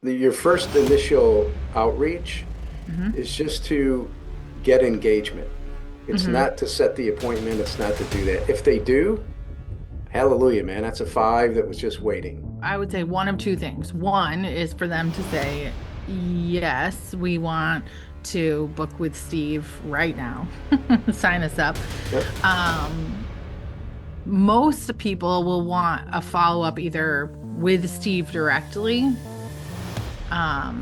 your first initial outreach Hmm. is just to get engagement. It's Hmm. not to set the appointment. It's not to do that. If they do, hallelujah, man. That's a five that was just waiting. I would say one of two things. One is for them to say, yes, we want to book with Steve right now. Sign us up. Yep. Um, Most people will want a follow-up either with Steve directly. Um,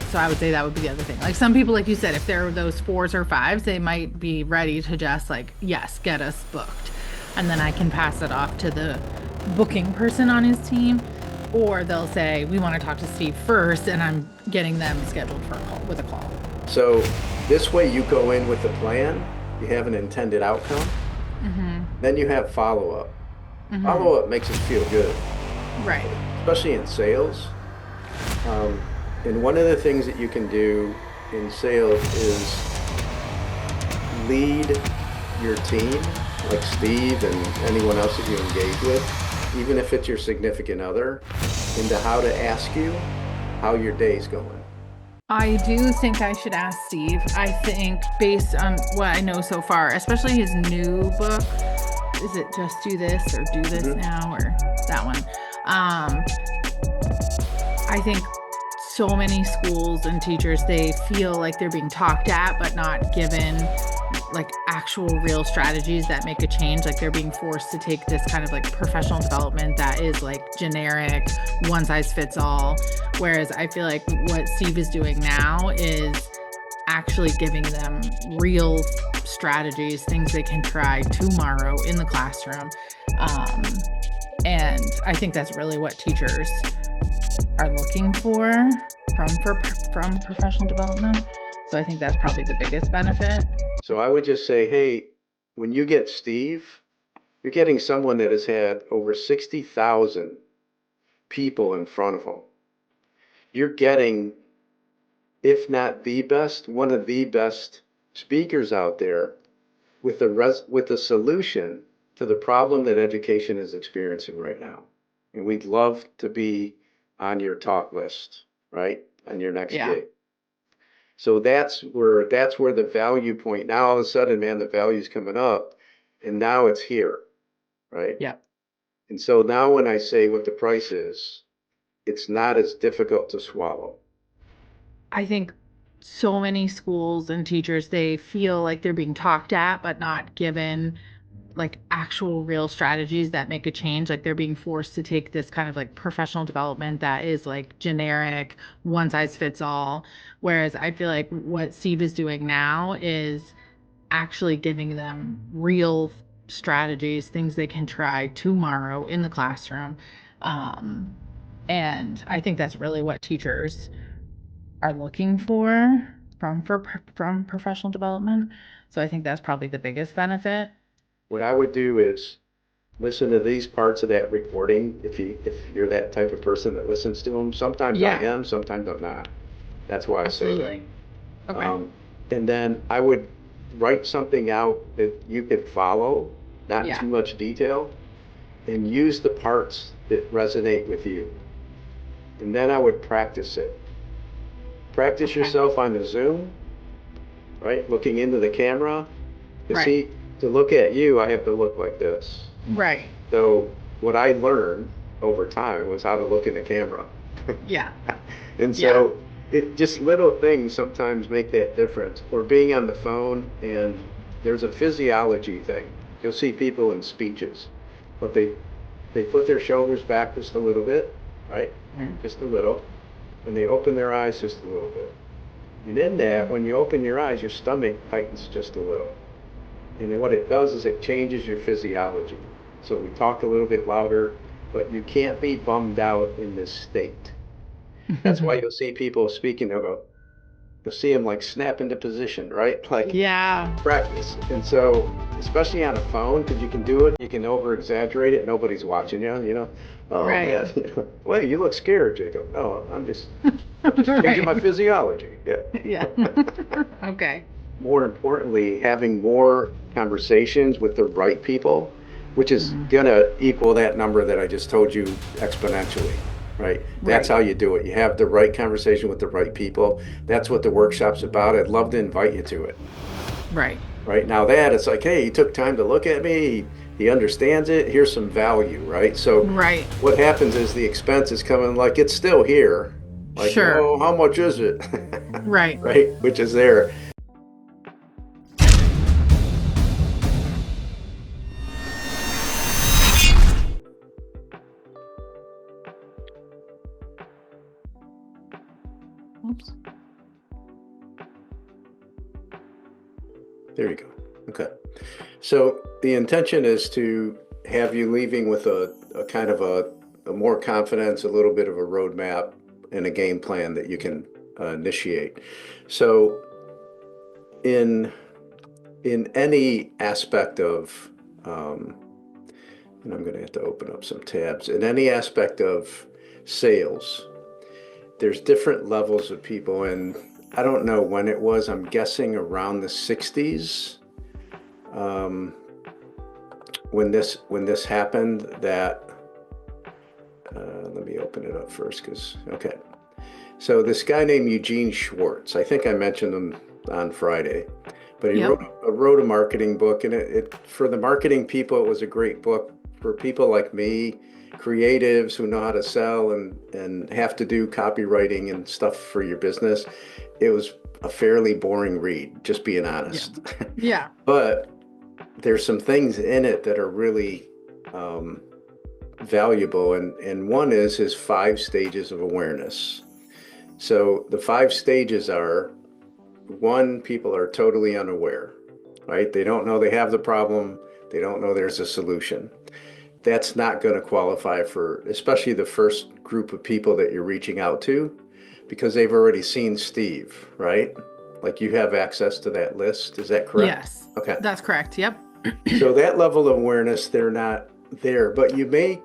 so I would say that would be the other thing. Like some people, like you said, if they're those fours or fives, they might be ready to just like, yes, get us booked. And then I can pass it off to the booking person on his team. Or they'll say, we want to talk to Steve first, and I'm getting them scheduled for a call with a call. So this way you go in with a plan, you have an intended outcome, Mm-hmm. then you have follow-up. Mm-hmm. Follow-up makes us feel good, Right. especially in sales. Um, and one of the things that you can do in sales is lead your team, like Steve and anyone else that you engage with, even if it's your significant other, into how to ask you how your day's going. I do think I should ask Steve. I think based on what I know so far, especially his new book, is it just do this or do this Hmm. now or that one? Um, I think so many schools and teachers, they feel like they're being talked at, but not given like actual real strategies that make a change. Like they're being forced to take this kind of like professional development that is like generic, one size fits all. Whereas I feel like what Steve is doing now is actually giving them real strategies, things they can try tomorrow in the classroom. Um, and I think that's really what teachers are looking from professional development. So I think that's probably the biggest benefit. So I would just say, hey, when you get Steve, you're getting someone that has had over 60,000 people in front of them. You're getting, if not the best, one of the best speakers out there with with a solution to the problem that education is experiencing right now. And we'd love to be on your talk list, right? On your next Yeah. gig. So that's where the value point. Now all of a sudden, man, the value's coming up, and now it's here, right? Yeah. And so now when I say what the price is, it's not as difficult to swallow. I think so many schools and teachers, they feel like they're being talked at, but not given like actual real strategies that make a change. Like they're being forced to take this kind of like professional development that is like generic, one size fits all. Whereas I feel like what Steve is doing now is actually giving them real strategies, things they can try tomorrow in the classroom. Um, and I think that's really what teachers are looking from professional development. So I think that's probably the biggest benefit. What I would do is listen to these parts of that recording if you're that type of person that listens to them. Sometimes I Yeah, am, sometimes I'm not. That's why I say that. absolutely. Okay. Um, and then I would write something out that you could follow, not Yeah. too much detail, and use the parts that resonate with you. And then I would practice it. Practice Okay. yourself on the Zoom, right? Looking into the camera. To Right. see, to look at you, I have to look like this. Right. So what I learned over time was how to look in the camera. Yeah. And Yeah. so it just little things sometimes make that difference. Or being on the phone and there's a physiology thing. You'll see people in speeches, but they put their shoulders back just a little bit, right? Mm. Just a little. And they open their eyes just a little bit. And in that, when you open your eyes, your stomach tightens just a little. And then what it does is it changes your physiology. So we talk a little bit louder, but you can't be bummed out in this state. That's why you'll see people speaking, you'll see them like snap into position, right? Like Yeah. practice. And so, especially on a phone, because you can do it, you can over exaggerate it, nobody's watching you. Oh Right. man, well, you look scared, Jacob. No, I'm just changing my Right. physiology. Yeah. Yeah. Okay. More importantly, having more conversations with the right people, which is Mhm. gonna equal that number that I just told you exponentially. right? That's Right. how you do it. You have the right conversation with the right people. That's what the workshop's about. I'd love to invite you to it. Right. Right now, that it's like, hey, he took time to look at me. He understands it. Here's some value, right? So, Right. what happens is the expense is coming like it's still here. Like, Sure. oh, how much is it? Right. Right? Which is there. Oops. There you go. Okay. So the intention is to have you leaving with a kind of a more confidence, a little bit of a roadmap and a game plan that you can initiate. So in in any aspect of, um, and I'm going to have to open up some tabs, in any aspect of sales, there's different levels of people, and I don't know when it was. I'm guessing around the 60s, um, when this happened. That let me open it up first, because okay. So this guy named Eugene Schwartz, I think I mentioned him on Friday, but he Yep. wrote a marketing book, and it for the marketing people, it was a great book. For people like me, creatives who know how to sell and have to do copywriting and stuff for your business, it was a fairly boring read, just being Yeah. honest. Yeah. But there's some things in it that are really um, valuable, and one is his 5 stages of awareness. So the 5 stages are: one, people are totally unaware, right? They don't know they have the problem. They don't know there's a solution. That's not going to qualify for, especially the first group of people that you're reaching out to, because they've already seen Steve, right? Like, you have access to that list. Is that correct? Yes. Okay. That's correct. Yep. So that level of awareness, they're not there, but you may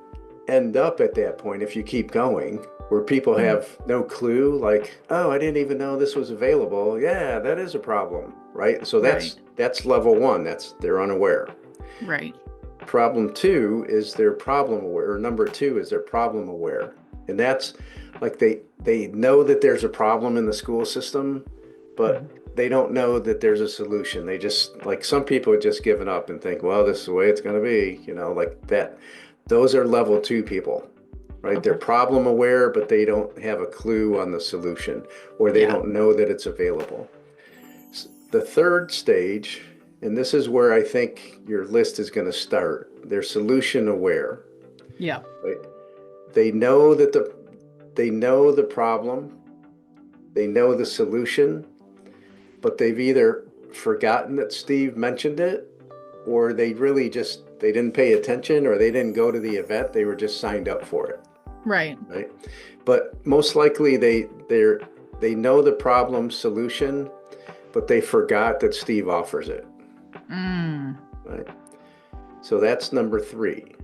end up at that point if you keep going, where people Mhm. have no clue, like, oh, I didn't even know this was available. Yeah, that is a problem, right? So Right. that's level one. That's they're unaware. Right. Problem two is they're problem aware, or number two is they're problem aware. And that's like they know that there's a problem in the school system, but Mhm. they don't know that there's a solution. They just, like, some people have just given up and think, well, this is the way it's going to be, like that. Those are level two people, right? They're Okay. problem aware, but they don't have a clue on the solution, or they Yeah. don't know that it's available. The third stage, and this is where I think your list is going to start, they're solution aware, Yeah. right? They know that they know the problem, they know the solution, but they've either forgotten that Steve mentioned it, or they didn't pay attention, or they didn't go to the event. They were just signed up for it, Right. right? But most likely they know the problem solution, but they forgot that Steve offers it, Mm. right? So that's number three.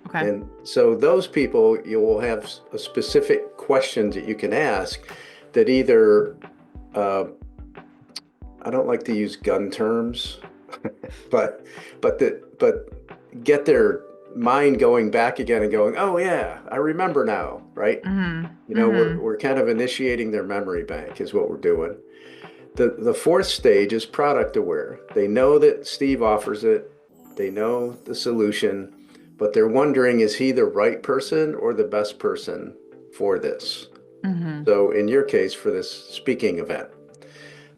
Okay. And so those people, you will have a specific questions that you can ask that either, uh, I don't like to use gun terms, but get their mind going back again and going, oh yeah, I remember now, right? Mhm. We're Mhm. we're kind of initiating their memory bank is what we're doing. The fourth stage is product aware. They know that Steve offers it, they know the solution, but they're wondering, is he the right person or the best person for this? Mhm. So in your case, for this speaking event,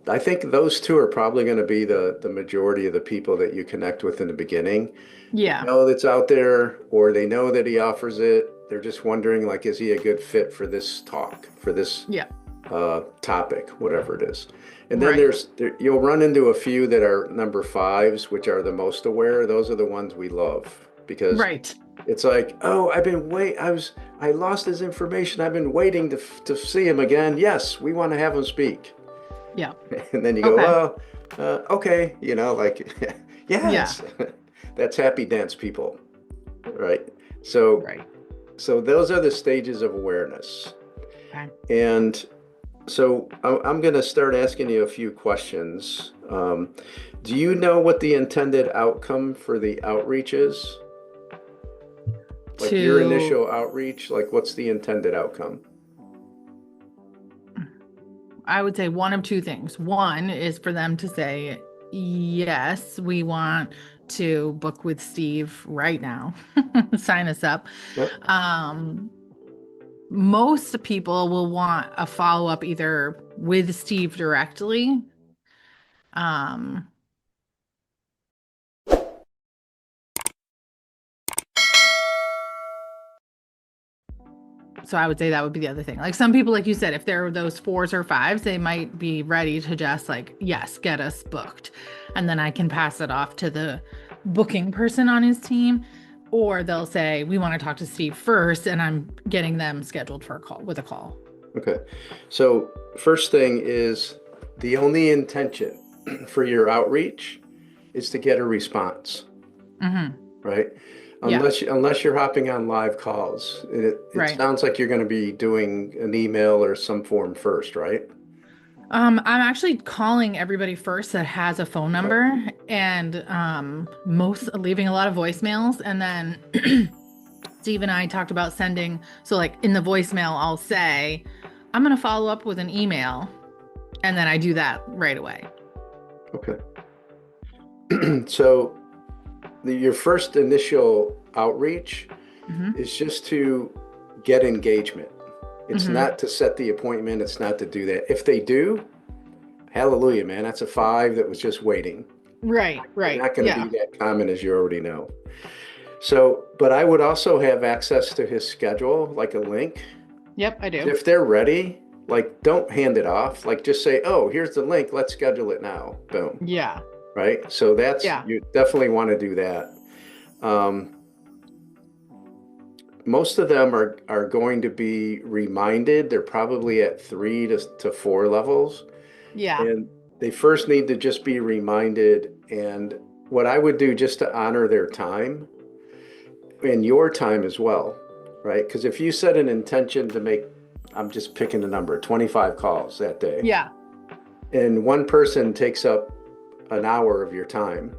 I think those two are probably going to be the majority of the people that you connect with in the beginning. They Yeah. know that's out there, or they know that he offers it. They're just wondering, like, is he a good fit for this talk, for this Yeah. topic, whatever it is. And then Right. you'll run into a few that are number fives, which are the most aware. Those are the ones we love, because Right. it's like, oh, I lost his information. I've been waiting to see him again. Yes, we want to have him speak. Yeah. And then you go, Okay. well, okay, like, Yeah. yes, that's happy dance people, right? So, Right. so those are the stages of awareness. Okay. And so I'm going to start asking you a few questions. Do you know what the intended outcome for the outreach is? Like your to, initial outreach, like what's the intended outcome? I would say one of two things. One is for them to say, yes, we want to book with Steve right now. Sign us up. Yep. Um, Most people will want a follow-up either with Steve directly. Um, so I would say that would be the other thing. Like some people, like you said, if they're those fours or fives, they might be ready to just like, yes, get us booked. And then I can pass it off to the booking person on his team. Or they'll say, we want to talk to Steve first, and I'm getting them scheduled for a call with a call. Okay. So first thing is the only intention for your outreach is to get a response, Mm-hmm. right? Yeah, Unless you're hopping on live calls. It right. sounds like you're going to be doing an email or some form first, right? I'm actually calling everybody first that has a phone Okay. number and most leaving a lot of voicemails. And then Steve and I talked about sending, so like in the voicemail, I'll say, I'm going to follow up with an email. And then I do that right away. Okay. So your first initial outreach Hmm. is just to get engagement. It's Hmm. not to set the appointment. It's not to do that. If they do, hallelujah, man, that's a five that was just waiting. Right, They're right. not going to be Yeah. that common as you already know. So, but I would also have access to his schedule, like a link. Yep, I do. If they're ready, like don't hand it off. Like just say, oh, here's the link. Let's schedule it now. Boom. Yeah. Right. So that's, Yeah. you definitely want to do that. Um, most of them are going to be reminded. They're probably at three to four levels. Yeah. And they first need to just be reminded. And what I would do just to honor their time and your time as well, right? Because if you set an intention to make, I'm just picking a number, 25 calls that day, Yeah. and one person takes up an hour of your time,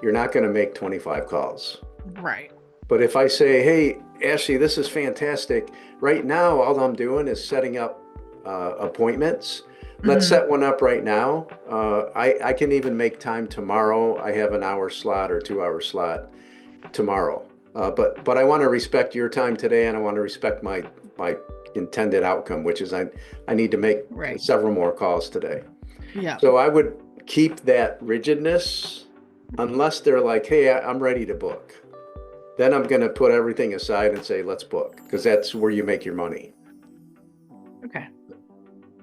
you're not going to make 25 calls. Right. But if I say, hey, Ashley, this is fantastic. Right now, all I'm doing is setting up appointments. Let's Hmm. set one up right now. I can even make time tomorrow. I have an hour slot or 2 hour slot tomorrow. But I want to respect your time today, and I want to respect my intended outcome, which is I need to make Right. several more calls today. Yeah. So I would keep that rigidness unless they're like, hey, I'm ready to book. Then I'm going to put everything aside and say, let's book, because that's where you make your money. Okay.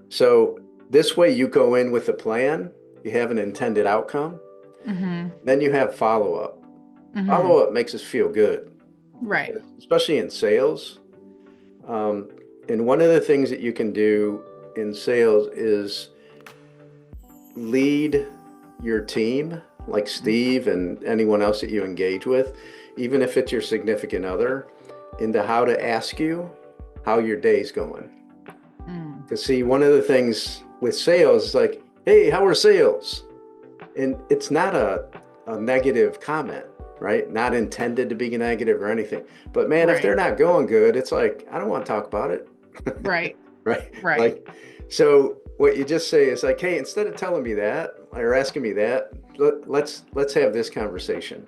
So this way you go in with a plan, you have an intended outcome, Hmm. then you have follow up. Hmm. Follow up makes us feel good, Right. especially in sales. Um, and one of the things that you can do in sales is lead your team, like Steve and anyone else that you engage with, even if it's your significant other, into how to ask you how your day's going. Mm. Because, see, one of the things with sales is like, hey, how are sales? And it's not a negative comment, right? Not intended to be negative or anything. But man, if they're Right. not going good, it's like, I don't want to talk about it. Right. Right? Right. Like, so what you just say is like, hey, instead of telling me that or asking me that, let's have this conversation.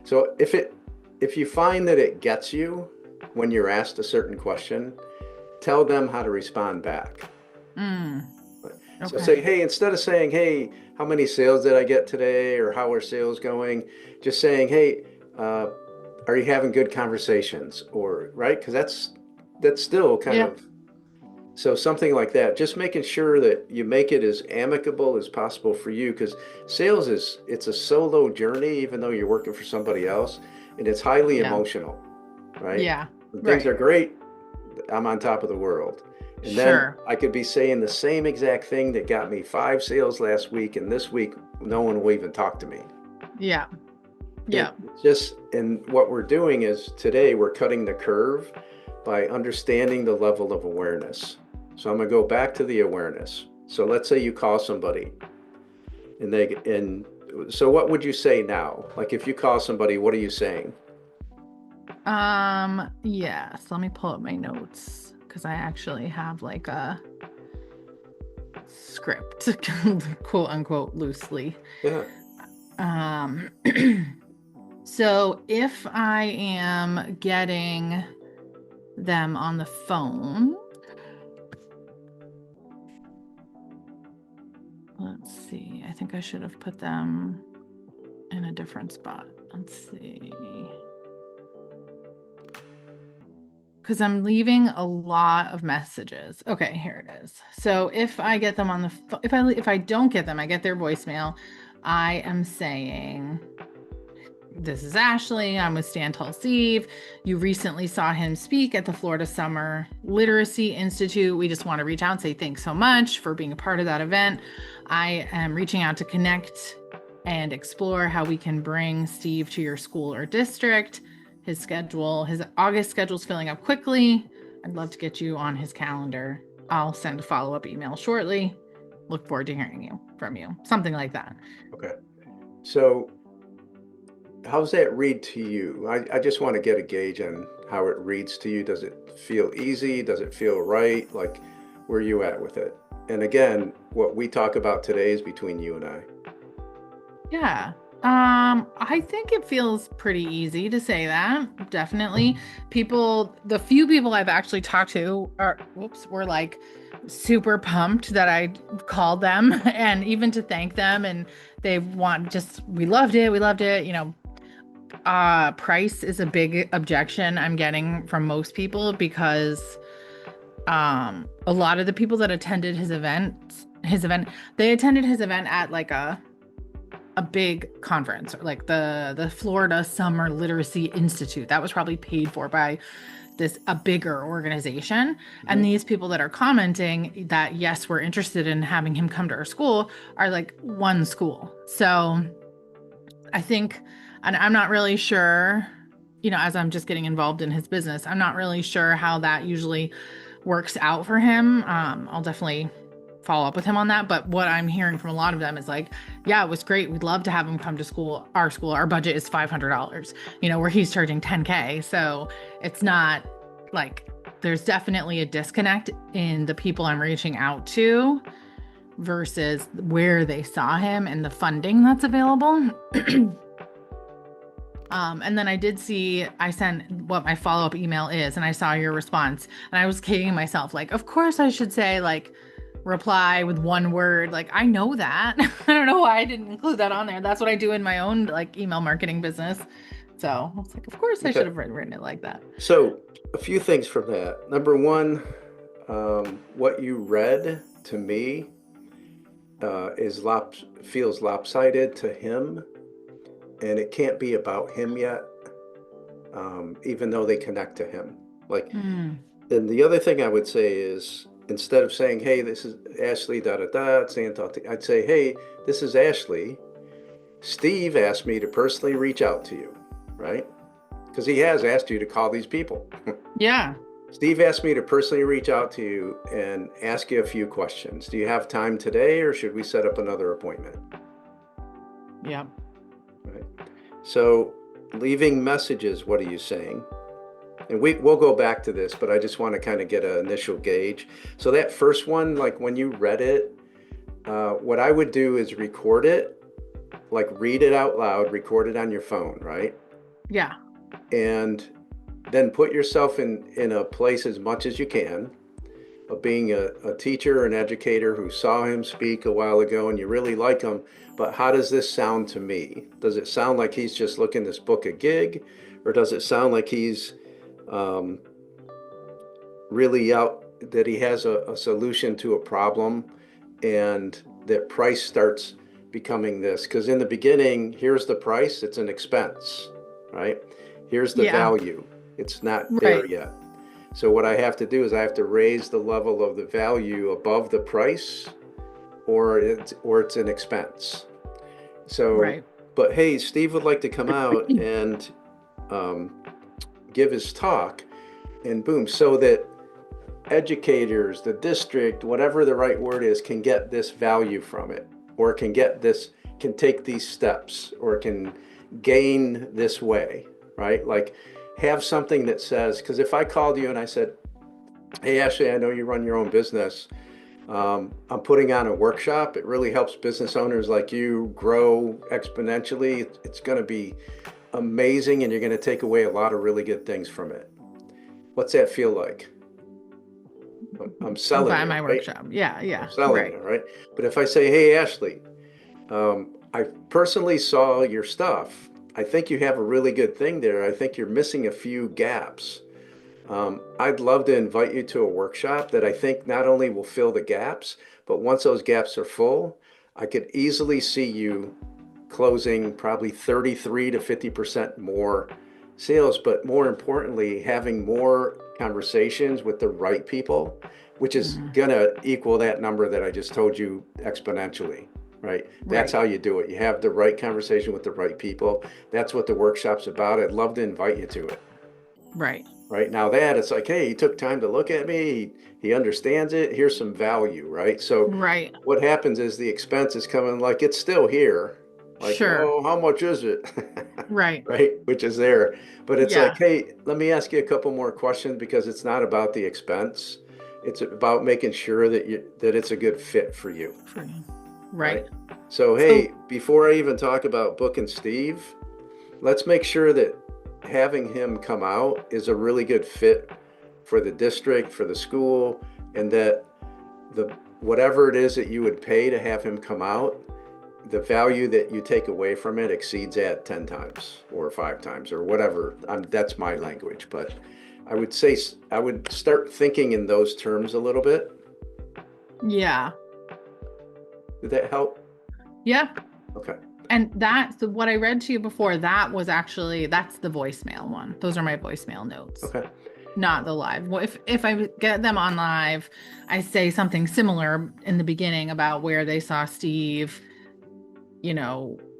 So if you find that it gets you when you're asked a certain question, tell them how to respond back. Mm. So Okay. say, hey, instead of saying, hey, how many sales did I get today, or how are sales going, just saying, hey, uh, are you having good conversations, or right? Because that's still kind Yeah. of, so something like that. Just making sure that you make it as amicable as possible for you, because sales it's a solo journey, even though you're working for somebody else, and it's highly Yeah. emotional, right? Yeah. When things Right. are great, I'm on top of the world. And then Sure. I could be saying the same exact thing that got me five sales last week, and this week no one will even talk to me. Yeah. And Yeah. just and what we're doing is today we're cutting the curve by understanding the level of awareness. So I'm gonna go back to the awareness. So let's say you call somebody and so what would you say now? Like if you call somebody, what are you saying? Yes, let me pull up my notes because I actually have like a script, quote unquote, loosely. Yeah. Um, so if I am getting them on the phone, let's see, I think I should have put them in a different spot. Let's see. Because I'm leaving a lot of messages. Okay, here it is. So if I get them on the if I don't get them, I get their voicemail. I am saying, "This is Ashley. I'm with Stand Tall Steve. You recently saw him speak at the Florida Summer Literacy Institute. We just want to reach out and say thanks so much for being a part of that event. I am reaching out to connect and explore how we can bring Steve to your school or district. His August schedule is filling up quickly. I'd love to get you on his calendar. I'll send a follow-up email shortly. Look forward to hearing from you." Something like that. Okay. So how's that read to you? I just want to get a gauge on how it reads to you. Does it feel easy? Does it feel right? Like, where are you at with it? And again, what we talk about today is between you and I. Yeah. I think it feels pretty easy to say that. Definitely. The few people I've actually talked to were like super pumped that I called them and even to thank them. And we loved it. We loved it. Price is a big objection I'm getting from most people because, a lot of the people that attended they attended his event at like a big conference, or like the Florida Summer Literacy Institute. That was probably paid for by a bigger organization. And these people that are commenting that, yes, we're interested in having him come to our school, are like one school. So I think, and I'm not really sure, as I'm just getting involved in his business, I'm not really sure how that usually works out for him. I'll definitely follow up with him on that. But what I'm hearing from a lot of them is like, yeah, it was great. We'd love to have him come to school. Our budget is $500, where he's charging $10K. So it's not like, there's definitely a disconnect in the people I'm reaching out to versus where they saw him and the funding that's available. And then I sent what my follow-up email is, and I saw your response, and I was kicking myself. Like, of course I should say, like, reply with one word. Like, I know that. I don't know why I didn't include that on there. That's what I do in my own like email marketing business. So I was like, of course I should have written it like that. So a few things from that. Number one, what you read to me feels lopsided to him, and it can't be about him yet, even though they connect to him. Like, and the other thing I would say is, instead of saying, "Hey, this is Ashley, da da da," I'd say, "Hey, this is Ashley. Steve asked me to personally reach out to you," right? Because he has asked you to call these people. Yeah. Steve asked me to personally reach out to you and ask you a few questions. Do you have time today, or should we set up another appointment? Yeah. Right. So leaving messages, what are you saying? And we'll go back to this, but I just want to kind of get an initial gauge. So that first one, like when you read it, what I would do is record it, like read it out loud, record it on your phone, right? Yeah. And then put yourself in a place as much as you can of being a teacher, an educator who saw him speak a while ago and you really like him, but how does this sound to me? Does it sound like he's just looking to book a gig, or does it sound like he's really out, that he has a solution to a problem, and that price starts becoming this? Because in the beginning, here's the price, it's an expense, right? Here's the value, it's not there yet. So what I have to do is I have to raise the level of the value above the price, or it's an expense. So, but hey, Steve would like to come out and give his talk, and boom, so that educators, the district, whatever the right word is, can get this value from it, or can take these steps, or can gain this way, right? Like, have something that says, because if I called you and I said, hey, Ashley, I know you run your own business. I'm putting on a workshop. It really helps business owners like you grow exponentially. It's going to be amazing, and you're going to take away a lot of really good things from it. What's that feel like? I'm selling By you, my right? workshop. Yeah, I'm yeah, selling right. you, right? But if I say, hey, Ashley, I personally saw your stuff. I think you have a really good thing there. I think you're missing a few gaps. I'd love to invite you to a workshop that I think not only will fill the gaps, but once those gaps are full, I could easily see you closing probably 33 to 50% more sales, but more importantly, having more conversations with the right people, which is Mhm. gonna equal that number that I just told you exponentially, right? That's Right, how you do it. You have the right conversation with the right people. That's what the workshop's about. I'd love to invite you to it. right, Right now, that it's like, hey, he took time to look at me. He understands it. Here's some value, right? So, right. what happens is the expense is coming like it's still here. Like, Sure. oh, how much is it? Right. Right? Which is there. But it's like, Yeah. hey, let me ask you a couple more questions because it's not about the expense. It's about making sure that it's a good fit for you, For you. right? Right. So, So, hey, before I even talk about booking Steve, let's make sure that having him come out is a really good fit for the district, for the school, and that the whatever it is that you would pay to have him come out, the value that you take away from it exceeds that 10 times or 5 times or whatever. That's my language, but I would say I would start thinking in those terms a little bit. yeah. Did that help? Yeah. Okay. And that's what I read to you before. That was actually, that's the voicemail one. Those are my voicemail notes, Okay. not the live. Well, if I get them on live, I say something similar in the beginning about where they saw Steve.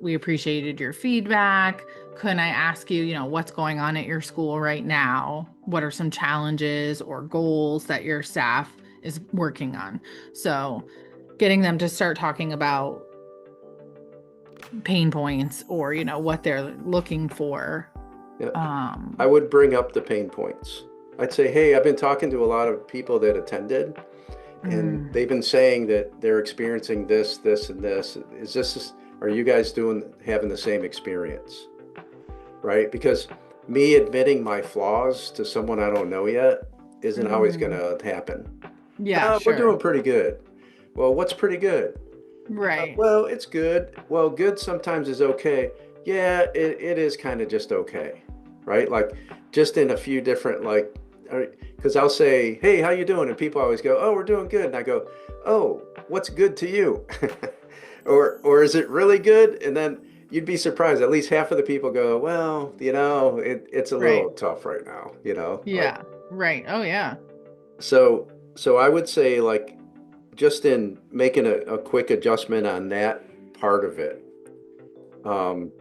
We appreciated your feedback. Can I ask you, what's going on at your school right now? What are some challenges or goals that your staff is working on? So, getting them to start talking about pain points or, what they're looking for. Yeah. I Um, would bring up the pain points. I'd say, hey, I've been talking to a lot of people that attended, and mm, they've been saying that they're experiencing this, this, and this. Are you guys having the same experience? Right? Because me admitting my flaws to someone I don't know yet isn't always going mm, to happen. yeah, We're doing sure. pretty good. Well, what's pretty good? Right. Well, it's good. Well, good sometimes is okay. Yeah, it is kind of just okay, right? Like just in a few different because I'll say, "Hey, how you doing?" And people always go, "Oh, we're doing good." And I go, "Oh, what's good to you?" Or is it really good? And then you'd be surprised. At least half of the people go, "Well, it's a Right. little tough right now, like Yeah. Right. Oh, yeah. so. So I would say like just in making a quick adjustment on that part of it, um,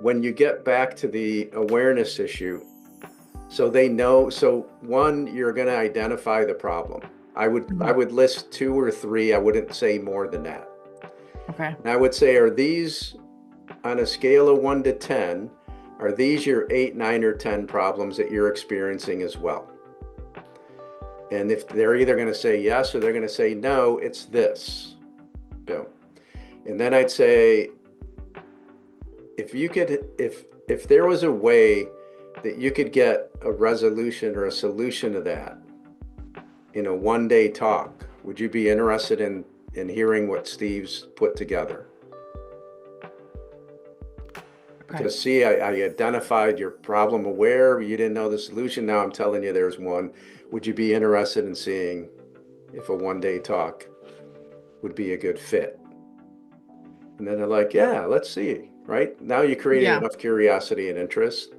when you get back to the awareness issue, so they know, so one, you're going to identify the problem. I Mhm. would list 2 or 3. I wouldn't say more than that. Okay. And I would say, are these on a scale of 1 to 10? Are these your 8, 9, or 10 problems that you're experiencing as well? And if they're either going to say yes or they're going to say no, it's this. Boom. And then I'd say, if there was a way that you could get a resolution or a solution to that in a 1 day talk, would you be interested in hearing what Steve's put together? Okay. Because see, I identified your problem aware, you didn't know the solution. Now I'm telling you there's one. Would you be interested in seeing if a 1 day talk would be a good fit? And then they're like, yeah, let's see. Right now, you created Yeah. enough curiosity and interest,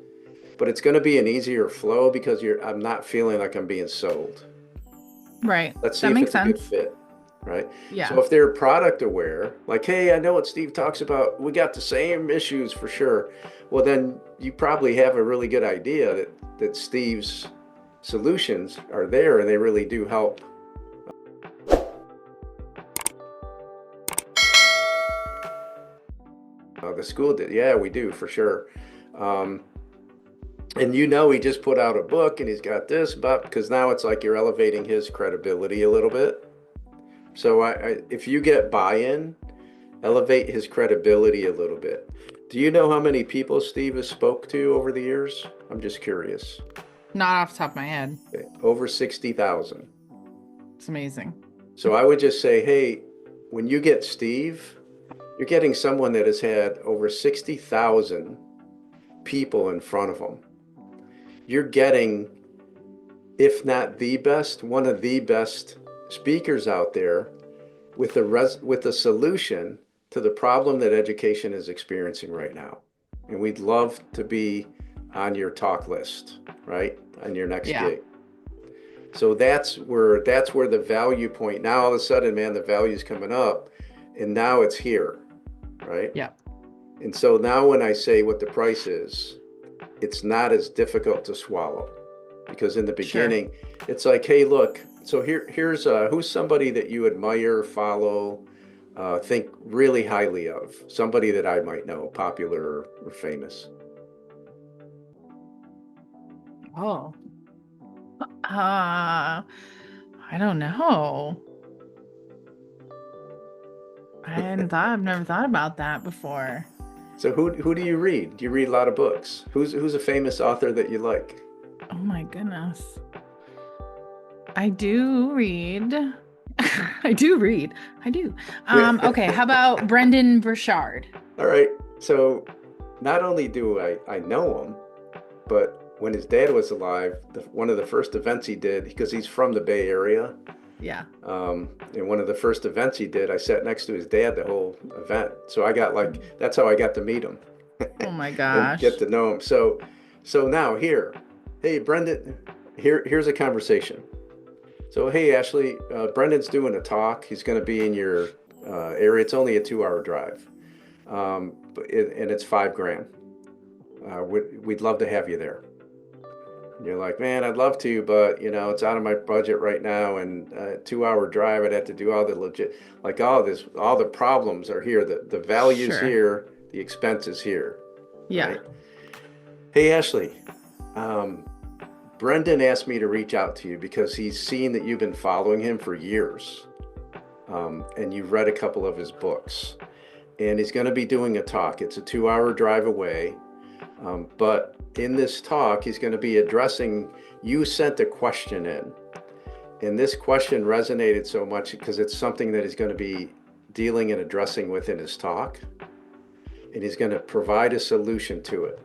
but it's going to be an easier flow because I'm not feeling like I'm being sold. Right. Let's see That if makes it's a good sense. fit, right? So Yeah. if they're product aware, like, hey, I know what Steve talks about, we got the same issues for sure. Well, then you probably have a really good idea that Steve's solutions are there and they really do help. The school did, yeah, we do for sure. Um, And he just put out a book and he's got this, but because now it's like you're elevating his credibility a little bit. So if you get buy-in, elevate his credibility a little bit. Do you know how many people Steve has spoke to over the years? I'm just curious. Not off the top of my head. Okay, over 60,000. It's amazing. So I would just say, hey, when you get Steve, you're getting someone that has had over 60,000 people in front of them. You're getting, if not the best, one of the best speakers out there with a solution to the problem that education is experiencing right now. And we'd love to be on your talk list, right? On your next gig. So that's where the value point. Now all of a sudden, man, the value's coming up, and now it's here, right? Yeah. And so now when I say what the price is, it's not as difficult to swallow, because in the beginning, it's like, hey, look. So here's who's somebody that you admire, follow, think really highly of, somebody that I might know, popular or famous. Oh. I don't know. I've never thought about that before. So who do you read? Do you read a lot of books? Who's a famous author that you like? Oh my goodness. I do read. I do. Okay, how about Brendan Burchard? All right. So not only do I know him, but when his dad was alive, one of the first events he did, because he's from the Bay Area. Yeah. And one of the first events he did, I sat next to his dad the whole event. So I got that's how I got to meet him. Oh my And gosh. get to know him. So now hey, Brendan, here's a conversation. So, hey, Ashley, Brendan's doing a talk. He's going to be in your area. It's only a 2-hour drive. And it's $5,000. We'd love to have you there. And you're like, man, I'd love to, but it's out of my budget right now, and 2-hour drive, I'd have to do all the all the problems are here. The value's here, the expense is here. Yeah. Right? Hey, Ashley, Brendan asked me to reach out to you because he's seen that you've been following him for years, and you've read a couple of his books, and he's going to be doing a talk. It's a 2-hour drive away. But in this talk, he's going to be addressing, you sent a question in, and this question resonated so much because it's something that he's going to be dealing and addressing within his talk, and he's going to provide a solution to it.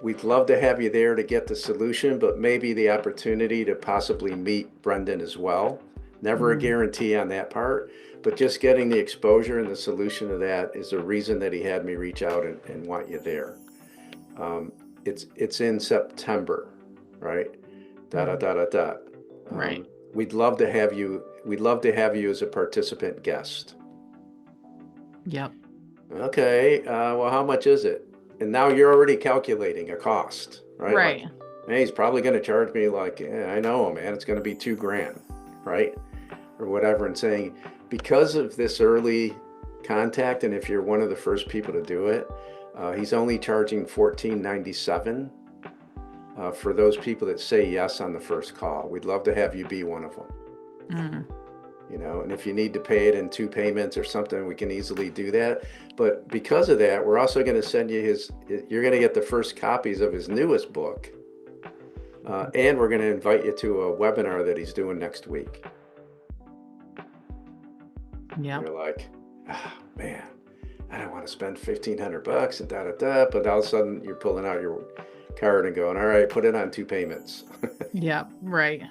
We'd love to have you there to get the solution, but maybe the opportunity to possibly meet Brendan as well. Never a guarantee on that part, but just getting the exposure and the solution to that is the reason that he had me reach out and want you there. It's in September, right? Right. We'd love to have you. We'd love to have you as a participant guest. Yep. Okay. Well, how much is it? And now you're already calculating a cost, right? Right. Like, man, he's probably going to charge me I know, man, it's going to be $2,000, right? Or whatever. And saying, because of this early contact, and if you're one of the first people to do it, he's only charging $14.97 for those people that say yes on the first call. We'd love to have you be one of them. And if you need to pay it in 2 payments or something, we can easily do that. But because of that, we're also going to send you you're going to get the first copies of his newest book. And we're going to invite you to a webinar that he's doing next week. Yeah. You're like, oh, man, I don't want to spend $1,500 and but all of a sudden you're pulling out your card and going, all right, put it on 2 payments. Yeah. Right.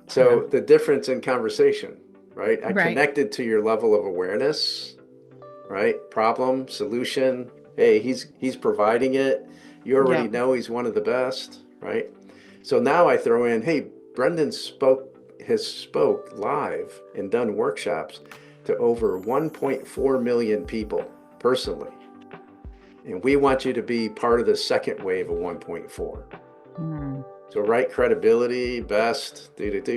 So the difference in conversation, right? I connected to your level of awareness, right? Problem, solution. Hey, he's providing it. You already know he's one of the best, right? So now I throw in, hey, Brendan has spoke live and done workshops to over 1.4 million people personally. And we want you to be part of the second wave of 1.4. So right credibility, best,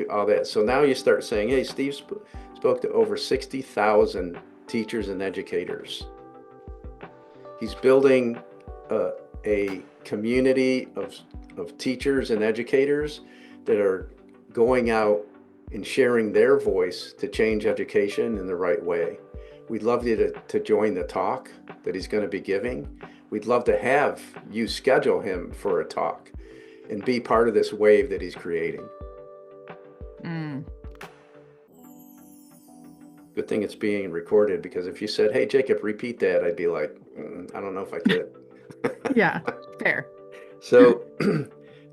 all that. So now you start saying, hey, Steve spoke to over 60,000 teachers and educators. He's building a community of teachers and educators that are going out and sharing their voice to change education in the right way. We'd love you to join the talk that he's going to be giving. We'd love to have you schedule him for a talk and be part of this wave that he's creating. Good thing it's being recorded, because if you said, hey, Jacob, repeat that, I'd be like, I don't know if I could. Yeah, fair. So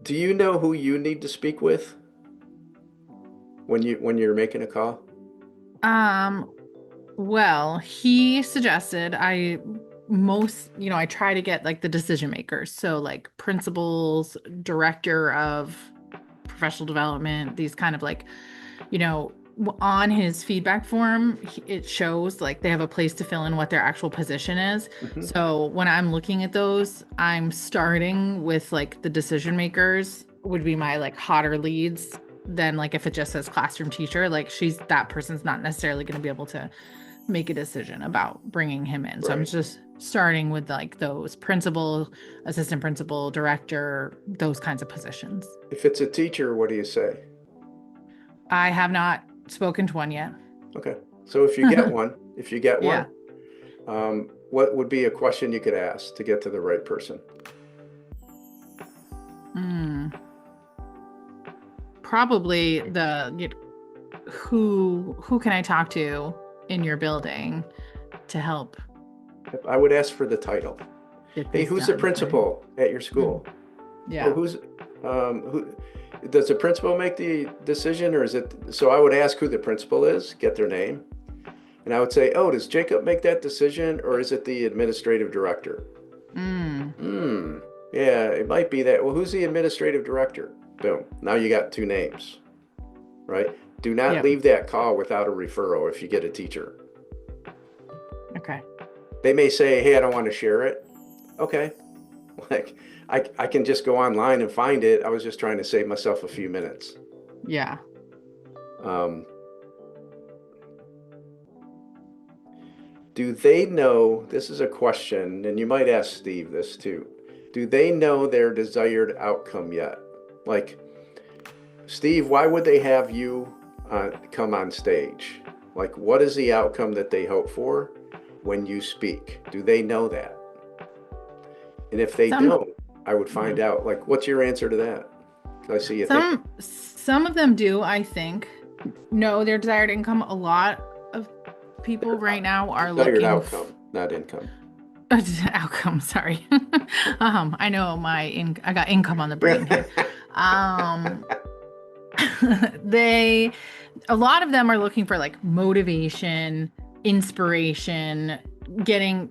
do you know who you need to speak with when you're making a call? Well, he suggested I try to get like the decision makers. So like principals, director of professional development, these kind of like, on his feedback form, it shows like they have a place to fill in what their actual position is. So when I'm looking at those, I'm starting with like the decision makers would be my like hotter leads. Then like if it just says classroom teacher, like that person's not necessarily going to be able to make a decision about bringing him in. So I'm just starting with like those principal, assistant principal, director, those kinds of positions. If it's a teacher, what do you say? I have not spoken to one yet. Okay. So if you get one, Yeah. What would be a question you could ask to get to the right person? Probably who can I talk to in your building to help? I would ask for the title. Hey, who's the principal at your school? Yeah. Who does the principal make the decision, or is it? So I would ask who the principal is, get their name, and I would say, oh, does Jacob make that decision, or is it the administrative director? Yeah, it might be that. Well, who's the administrative director? Boom. Now you got two names, right? Do not leave that call without a referral if you get a teacher. Okay. They may say, hey, I don't want to share it. Okay. Like, I can just go online and find it. I was just trying to save myself a few minutes. Yeah. Do they know, this is a question, and you might ask Steve this too. Do they know their desired outcome yet? Like, Steve, why would they have you come on stage? Like, what is the outcome that they hope for when you speak? Do they know that? And if they don't, I would find out, like, what's your answer to that? I see you think. Some of them do, I think, know their desired income. A lot of people right now are Desired looking outcome, not income. Outcome, sorry. I know I got income on the brain here. A lot of them are looking for like motivation, inspiration, getting,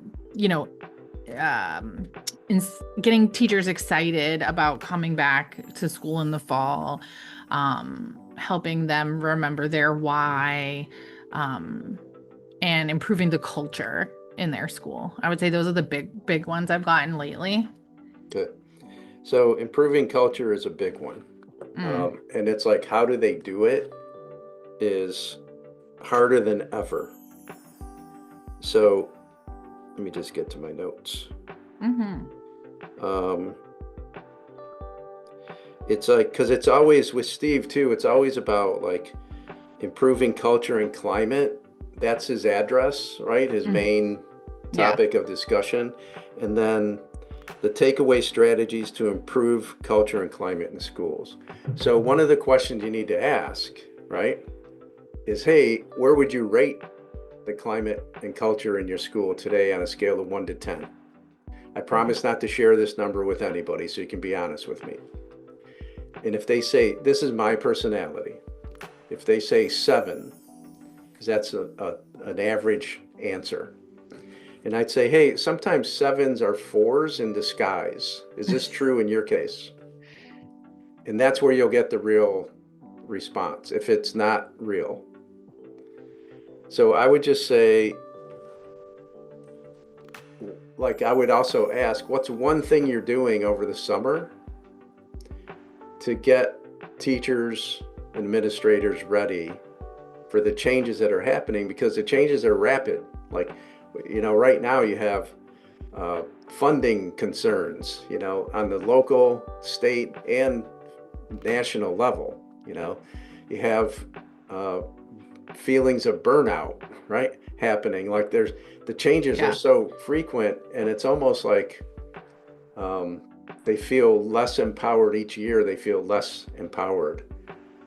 getting teachers excited about coming back to school in the fall, helping them remember their why, and improving the culture in their school. I would say those are the big ones I've gotten lately. Good. So improving culture is a big one. And it's like, how do they do it is harder than ever. So let me just get to my notes. It's like, because it's always with Steve too, it's always about like improving culture and climate. That's his address, right? His main topic of discussion. And then the takeaway strategies to improve culture and climate in schools. So one of the questions you need to ask, right, is, hey, where would you rate the climate and culture in your school today on a scale of 1 to 10? I promise not to share this number with anybody, so you can be honest with me. And if they say, this is my personality, if they say 7, because that's an average answer, and I'd say, hey, sometimes 7s are 4s in disguise. Is this true in your case? And that's where you'll get the real response, if it's not real. So I would just say, like, I would also ask, what's one thing you're doing over the summer to get teachers, administrators ready for the changes that are happening? Because the changes are rapid. Like, right now you have funding concerns, on the local, state, and national level. You have feelings of burnout, right? Happening. Like the changes are Yeah. so frequent, and it's almost like they feel less empowered each year. They feel less empowered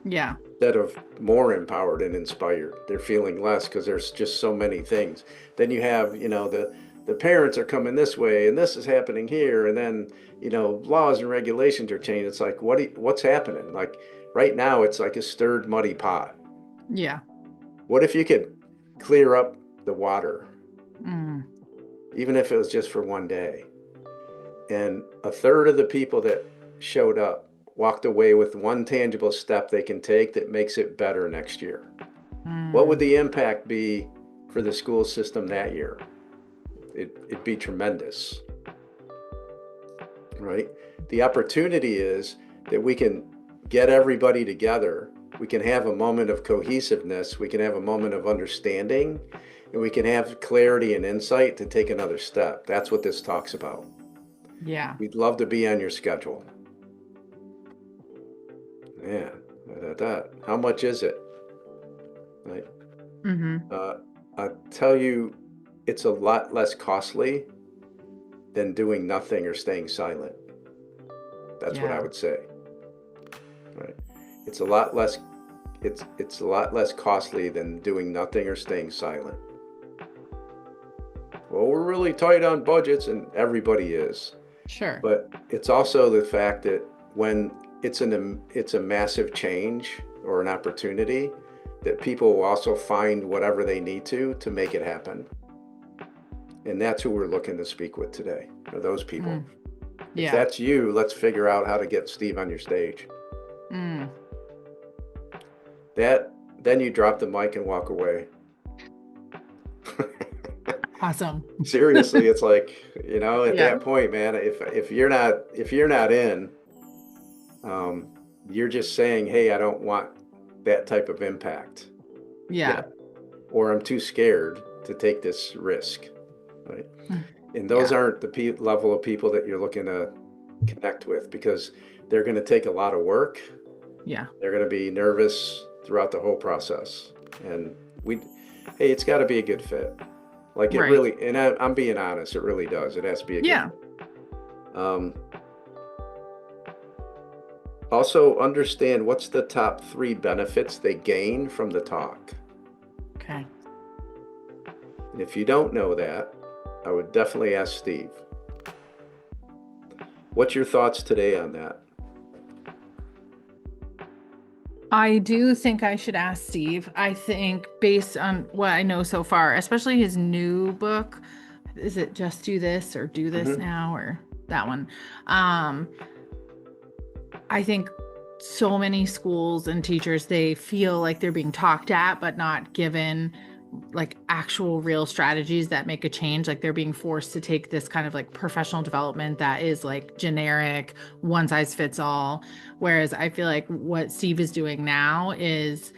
Yeah. instead of more empowered and inspired. They're feeling less because there's just so many things. Then you have, the parents are coming this way, and this is happening here, and then laws and regulations are changing. It's like what's happening? Like right now, it's like a stirred muddy pot. Yeah. What if you could clear up the water, Mm. even if it was just for one day? And a third of the people that showed up walked away with one tangible step they can take that makes it better next year. What would Mm. the impact be for the school system that year? It'd be tremendous, right? The opportunity is that we can get everybody together. We can have a moment of cohesiveness. We can have a moment of understanding, and we can have clarity and insight to take another step. That's what this talks about. Yeah. We'd love to be on your schedule. Yeah, how much is it? Right. Mm-hmm. I tell you, it's a lot less costly than doing nothing or staying silent. That's what I Yeah. would say. Right. It's a lot less. It's a lot less costly than doing nothing or staying silent. Well, we're really tight on budgets, and everybody is. Sure. But it's also the fact that when it's a massive change or an opportunity, that people will also find whatever they need to make it happen. And that's who we're looking to speak with today, are those people. Mm. If Yeah. that's you, let's figure out how to get Steve on your stage. Mm. Then you drop the mic and walk away. Awesome. Seriously, it's like, at Yeah. that point, man, if you're not in, you're just saying, hey, I don't want that type of impact. Yeah. Or I'm too scared to take this risk, right? Mm. And those Yeah. aren't the level of people that you're looking to connect with, because they're going to take a lot of work. Yeah. They're going to be nervous throughout the whole process. And hey, it's got to be a good fit. Like it Right. really, and I'm being honest, it really does. It has to be a good Yeah. fit. Also understand what's the top 3 benefits they gain from the talk. Okay. And if you don't know that, I would definitely ask Steve. What's your thoughts today on that? I do think I should ask Steve. I think based on what I know so far, especially his new book, is it Just Do This or Do This Now, or that one? I think so many schools and teachers, they feel like they're being talked at, but not given like actual real strategies that make a change. Like they're being forced to take this kind of like professional development that is like generic, one size fits all. Whereas I feel like what Steve is doing now is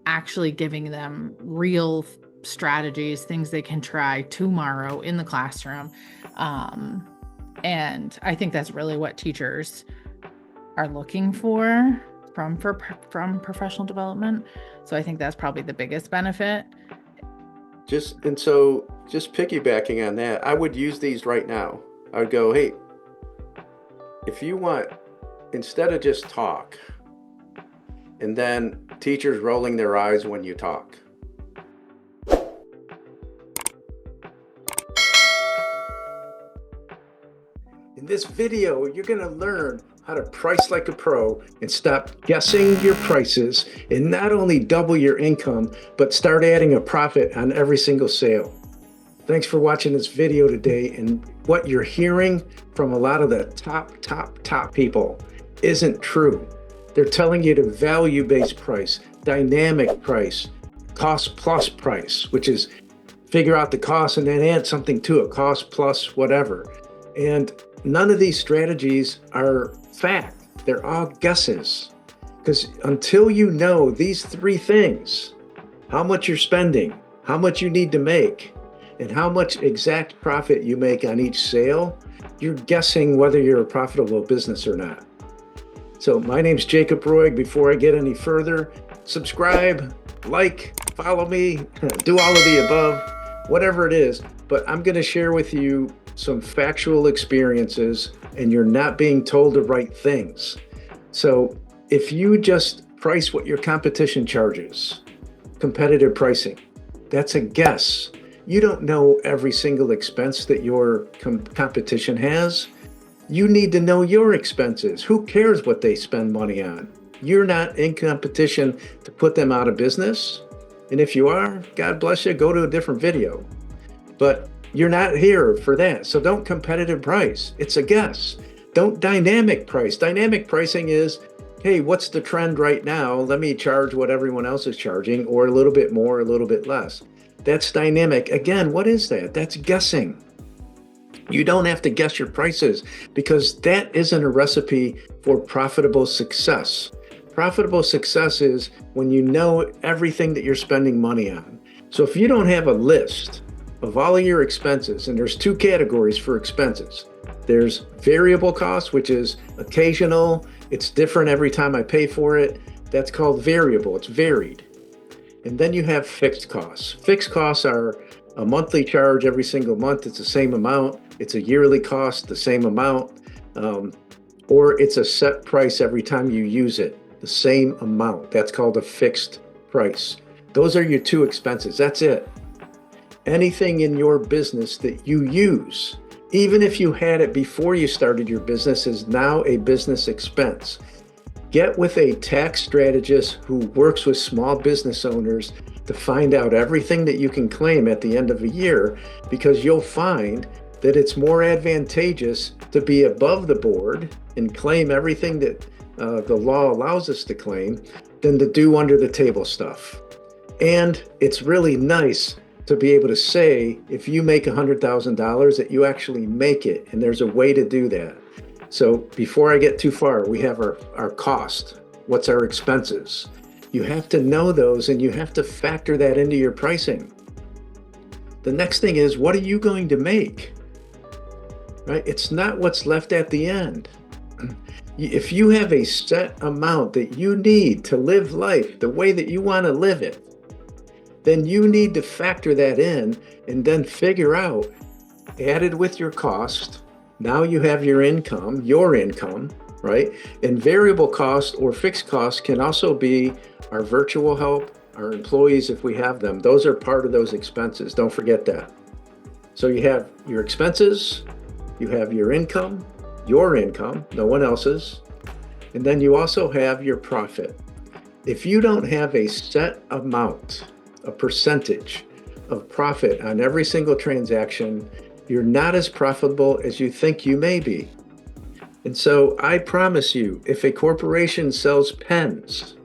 actually giving them real strategies, things they can try tomorrow in the classroom. And I think that's really what teachers are looking for from professional development. So I think that's probably the biggest benefit. Just piggybacking on that, I would use these right now. I would go, hey, if you want, instead of just talk, and then teachers rolling their eyes when you talk. In this video, you're going to learn how to price like a pro and stop guessing your prices, and not only double your income, but start adding a profit on every single sale. Thanks for watching this video today. And what you're hearing from a lot of the top people isn't true. They're telling you to value-based price, dynamic price, cost plus price, which is figure out the cost and then add something to it, cost plus whatever. And none of these strategies are fact. They're all guesses. Because until you know these 3 things, how much you're spending, how much you need to make, and how much exact profit you make on each sale, you're guessing whether you're a profitable business or not. So my name's Jacob Roig. Before I get any further, subscribe, like, follow me, do all of the above, whatever it is. But I'm going to share with you some factual experiences, and you're not being told the right things. So if you just price what your competition charges, competitive pricing, that's a guess. You don't know every single expense that your competition has. You need to know your expenses. Who cares what they spend money on? You're not in competition to put them out of business. And if you are, God bless you, go to a different video. But you're not here for that. So don't competitive price. It's a guess. Don't dynamic price. Dynamic pricing is, hey, what's the trend right now? Let me charge what everyone else is charging, or a little bit more, a little bit less. That's dynamic. Again, what is that? That's guessing. You don't have to guess your prices, because that isn't a recipe for profitable success. Profitable success is when you know everything that you're spending money on. So if you don't have a list of all of your expenses, and there's two categories for expenses. There's variable costs, which is occasional. It's different every time I pay for it. That's called variable. It's varied. And then you have fixed costs. Fixed costs are a monthly charge every single month. It's the same amount. It's a yearly cost, the same amount. Or it's a set price every time you use it, the same amount. That's called a fixed price. Those are your two expenses. That's it. Anything in your business that you use, even if you had it before you started your business, is now a business expense. Get with a tax strategist who works with small business owners to find out everything that you can claim at the end of a year, because you'll find that it's more advantageous to be above the board and claim everything that the law allows us to claim than to do under the table stuff. And it's really nice to be able to say, if you make $100,000, that you actually make it, and there's a way to do that. So before I get too far, we have our cost. What's our expenses? You have to know those, and you have to factor that into your pricing. The next thing is, what are you going to make? Right? It's not what's left at the end. If you have a set amount that you need to live life the way that you want to live it, then you need to factor that in and then figure out, added with your cost, now you have your income, right? And variable cost or fixed cost can also be our virtual help, our employees if we have them. Those are part of those expenses. Don't forget that. So you have your expenses, you have your income, no one else's, and then you also have your profit. If you don't have a set amount, a percentage of profit on every single transaction, you're not as profitable as you think you may be. And so I promise you, if a corporation sells pens,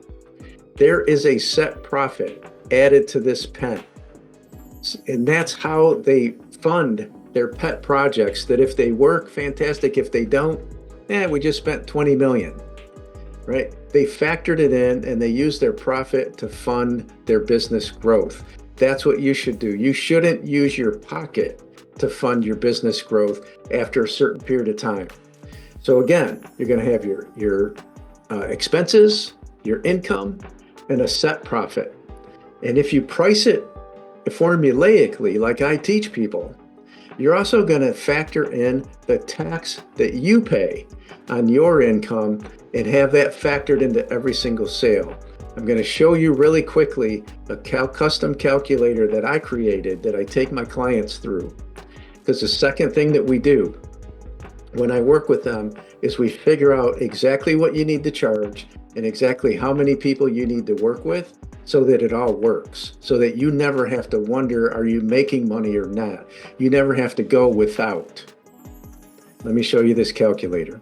there is a set profit added to this pen. And that's how they fund their pet projects, that if they work, fantastic. If they don't, we just spent 20 million, right? They factored it in, and they used their profit to fund their business growth. That's what you should do. You shouldn't use your pocket to fund your business growth after a certain period of time. So again, you're going to have your expenses, your income, and a set profit. And if you price it formulaically, like I teach people, you're also going to factor in the tax that you pay on your income and have that factored into every single sale. I'm going to show you really quickly a custom calculator that I created that I take my clients through. Because the second thing that we do when I work with them is we figure out exactly what you need to charge and exactly how many people you need to work with, so that it all works, so that you never have to wonder, are you making money or not? You never have to go without. Let me show you this calculator.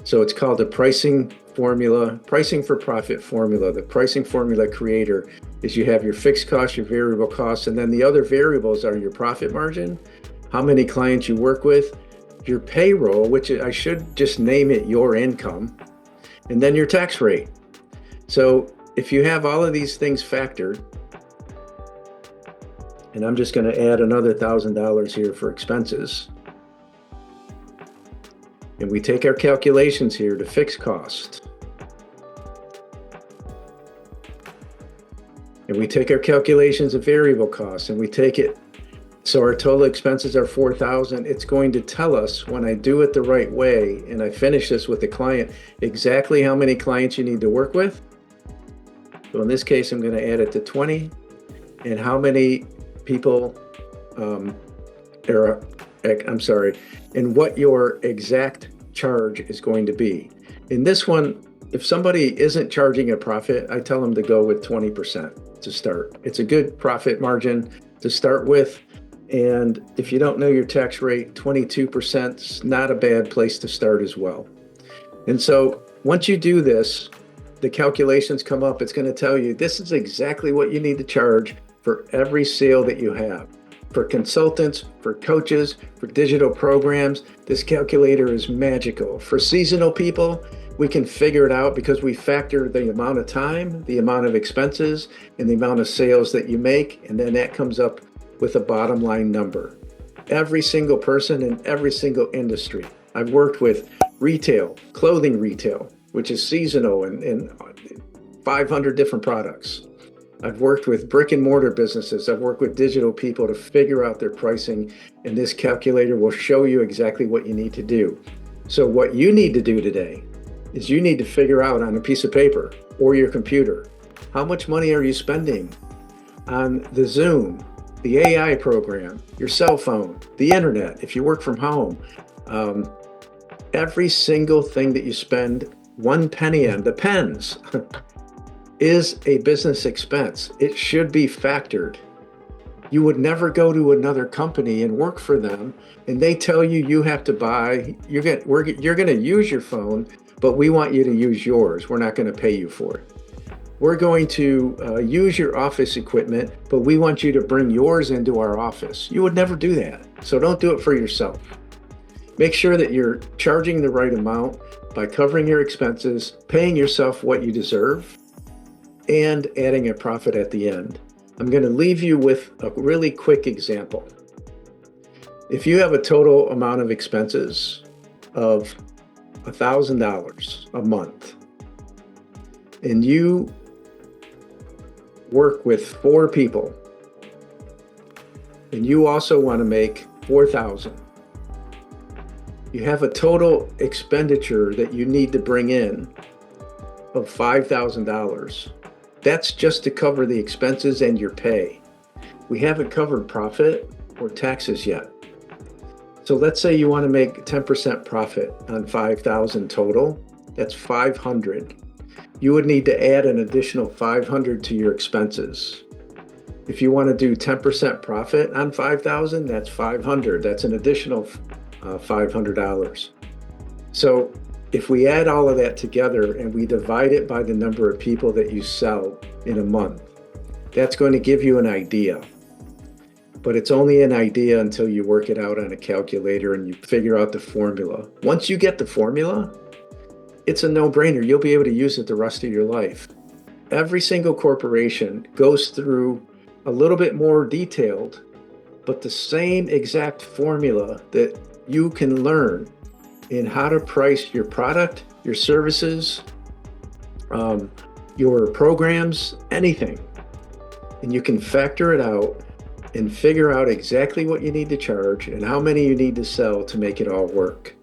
So it's called a pricing formula, pricing for profit formula. The pricing formula creator is you have your fixed costs, your variable costs, and then the other variables are your profit margin, how many clients you work with, your payroll, which I should just name it your income, and then your tax rate. So if you have all of these things factored, and I'm just going to add another $1,000 here for expenses, and we take our calculations here to fixed cost, and we take our calculations of variable costs, and we take it, so our total expenses are $4,000. It's going to tell us, when I do it the right way and I finish this with the client, exactly how many clients you need to work with. So in this case, I'm going to add it to 20, and how many people, and what your exact charge is going to be. In this one, if somebody isn't charging a profit, I tell them to go with 20% to start. It's a good profit margin to start with. And if you don't know your tax rate, 22% is not a bad place to start as well. And so once you do this, the calculations come up. It's going to tell you this is exactly what you need to charge for every sale that you have. For consultants, for coaches, for digital programs, this calculator is magical. For seasonal people, we can figure it out because we factor the amount of time, the amount of expenses, and the amount of sales that you make, and then that comes up with a bottom line number. Every single person in every single industry. I've worked with retail, clothing retail, which is seasonal and 500 different products. I've worked with brick and mortar businesses. I've worked with digital people to figure out their pricing, and this calculator will show you exactly what you need to do. So what you need to do today is you need to figure out on a piece of paper or your computer, how much money are you spending on the Zoom, the AI program, your cell phone, the internet, if you work from home. Every single thing that you spend 1 penny on, the pens, is a business expense. It should be factored. You would never go to another company and work for them, and they tell you you have to buy, you're going to use your phone, but we want you to use yours. We're not going to pay you for it. We're going to use your office equipment, but we want you to bring yours into our office. You would never do that. So don't do it for yourself. Make sure that you're charging the right amount by covering your expenses, paying yourself what you deserve, and adding a profit at the end. I'm going to leave you with a really quick example. If you have a total amount of expenses of $1,000 a month, and you work with 4 people, and you also want to make $4,000, you have a total expenditure that you need to bring in of $5,000. That's just to cover the expenses and your pay. We haven't covered profit or taxes yet. So let's say you want to make 10% profit on 5,000 total. That's 500. You would need to add an additional 500 to your expenses. If you want to do 10% profit on 5,000, that's 500. That's an additional $500. So if we add all of that together and we divide it by the number of people that you sell in a month, that's going to give you an idea. But it's only an idea until you work it out on a calculator and you figure out the formula. Once you get the formula, it's a no-brainer. You'll be able to use it the rest of your life. Every single corporation goes through a little bit more detailed, but the same exact formula that you can learn in how to price your product, your services, your programs, anything. And you can factor it out and figure out exactly what you need to charge and how many you need to sell to make it all work.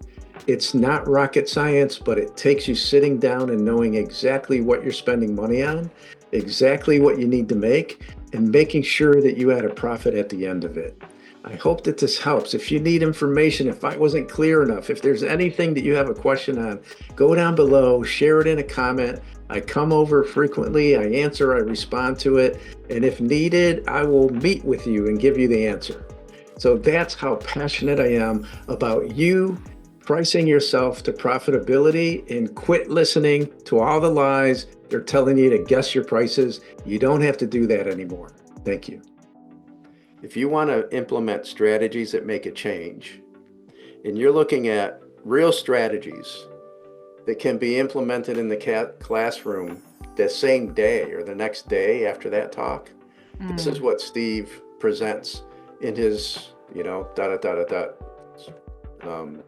It's not rocket science, but it takes you sitting down and knowing exactly what you're spending money on, exactly what you need to make, and making sure that you add a profit at the end of it. I hope that this helps. If you need information, if I wasn't clear enough, if there's anything that you have a question on, go down below, share it in a comment. I come over frequently, I answer, I respond to it, and if needed, I will meet with you and give you the answer. So that's how passionate I am about you pricing yourself to profitability, and quit listening to all the lies they're telling you to guess your prices. You don't have to do that anymore. Thank you. If you want to implement strategies that make a change, and you're looking at real strategies that can be implemented in the classroom the same day or the next day after that talk, this is Mm. what Steve presents in his, da da da da da, um,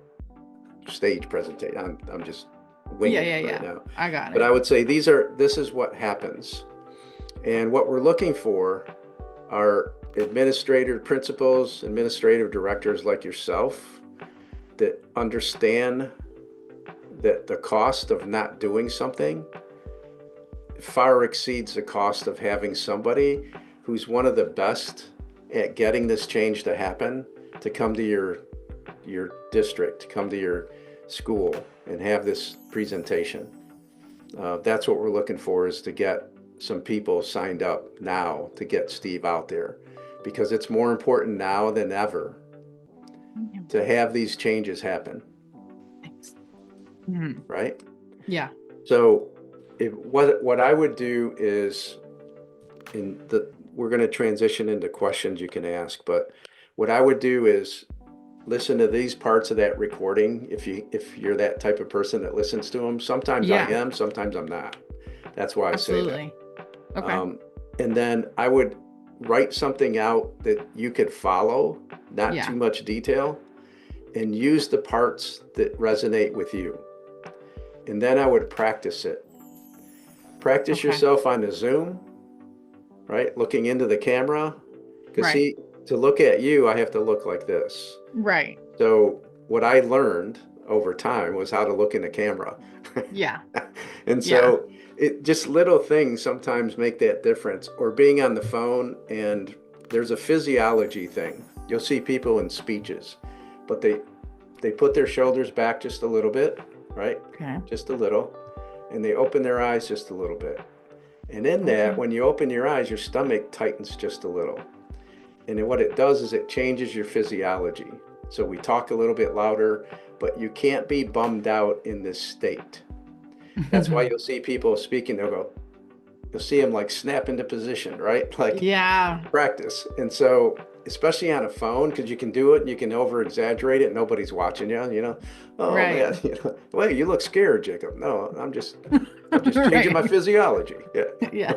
stage presentation. I'm just Yeah, winging yeah, it right yeah. now. I got But I it. would say this is what happens. And what we're looking for are principals, administrative directors like yourself that understand that the cost of not doing something far exceeds the cost of having somebody who's one of the best at getting this change to happen to come to your district, to come to your school and have this presentation. That's what we're looking for, is to get some people signed up now to get Steve out there, because it's more important now than ever Yeah. to have these changes happen, Thanks. Mhm. right? Yeah. So what I would do is, we're going to transition into questions you can ask, but what I would do is listen to these parts of that recording. If you're that type of person that listens to them, sometimes I Yeah. am, sometimes I'm not. That's why I say that. Absolutely. Okay. Um, and then I would write something out that you could follow, not Yeah. too much detail, and use the parts that resonate with you. And then I would practice it. Practice Okay. yourself on the Zoom, right? Looking into the camera. Because Right. see, to look at you, I have to look like this. Right. So what I learned over time was how to look in the camera. Yeah. And Yeah. so it just little things sometimes make that difference. Or being on the phone, and there's a physiology thing. You'll see people in speeches, but they put their shoulders back just a little bit, right? Okay. Just a little, and they open their eyes just a little bit. And in that, Okay. when you open your eyes, your stomach tightens just a little. And then what it does is it changes your physiology. So we talk a little bit louder, but you can't be bummed out in this state. That's why you'll see people speaking, you'll see them like snap into position, right? Like Yeah. practice. And so, especially on a phone, because you can do it and you can over exaggerate it, nobody's watching you. Oh Right. man, well, you look scared, Jacob. No, I'm just changing my Right. physiology. Yeah. Yeah.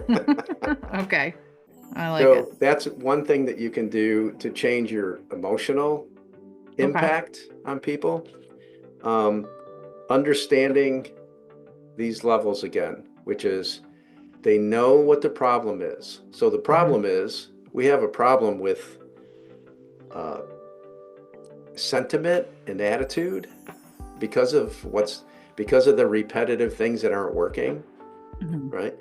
Okay. I like it. So that's one thing that you can do to change your emotional Okay. impact on people. Um, Understanding these levels again, which is they know what the problem is. So the Mhm. problem is we have a problem with uh, sentiment and attitude because of the repetitive things that aren't working, Mhm. right?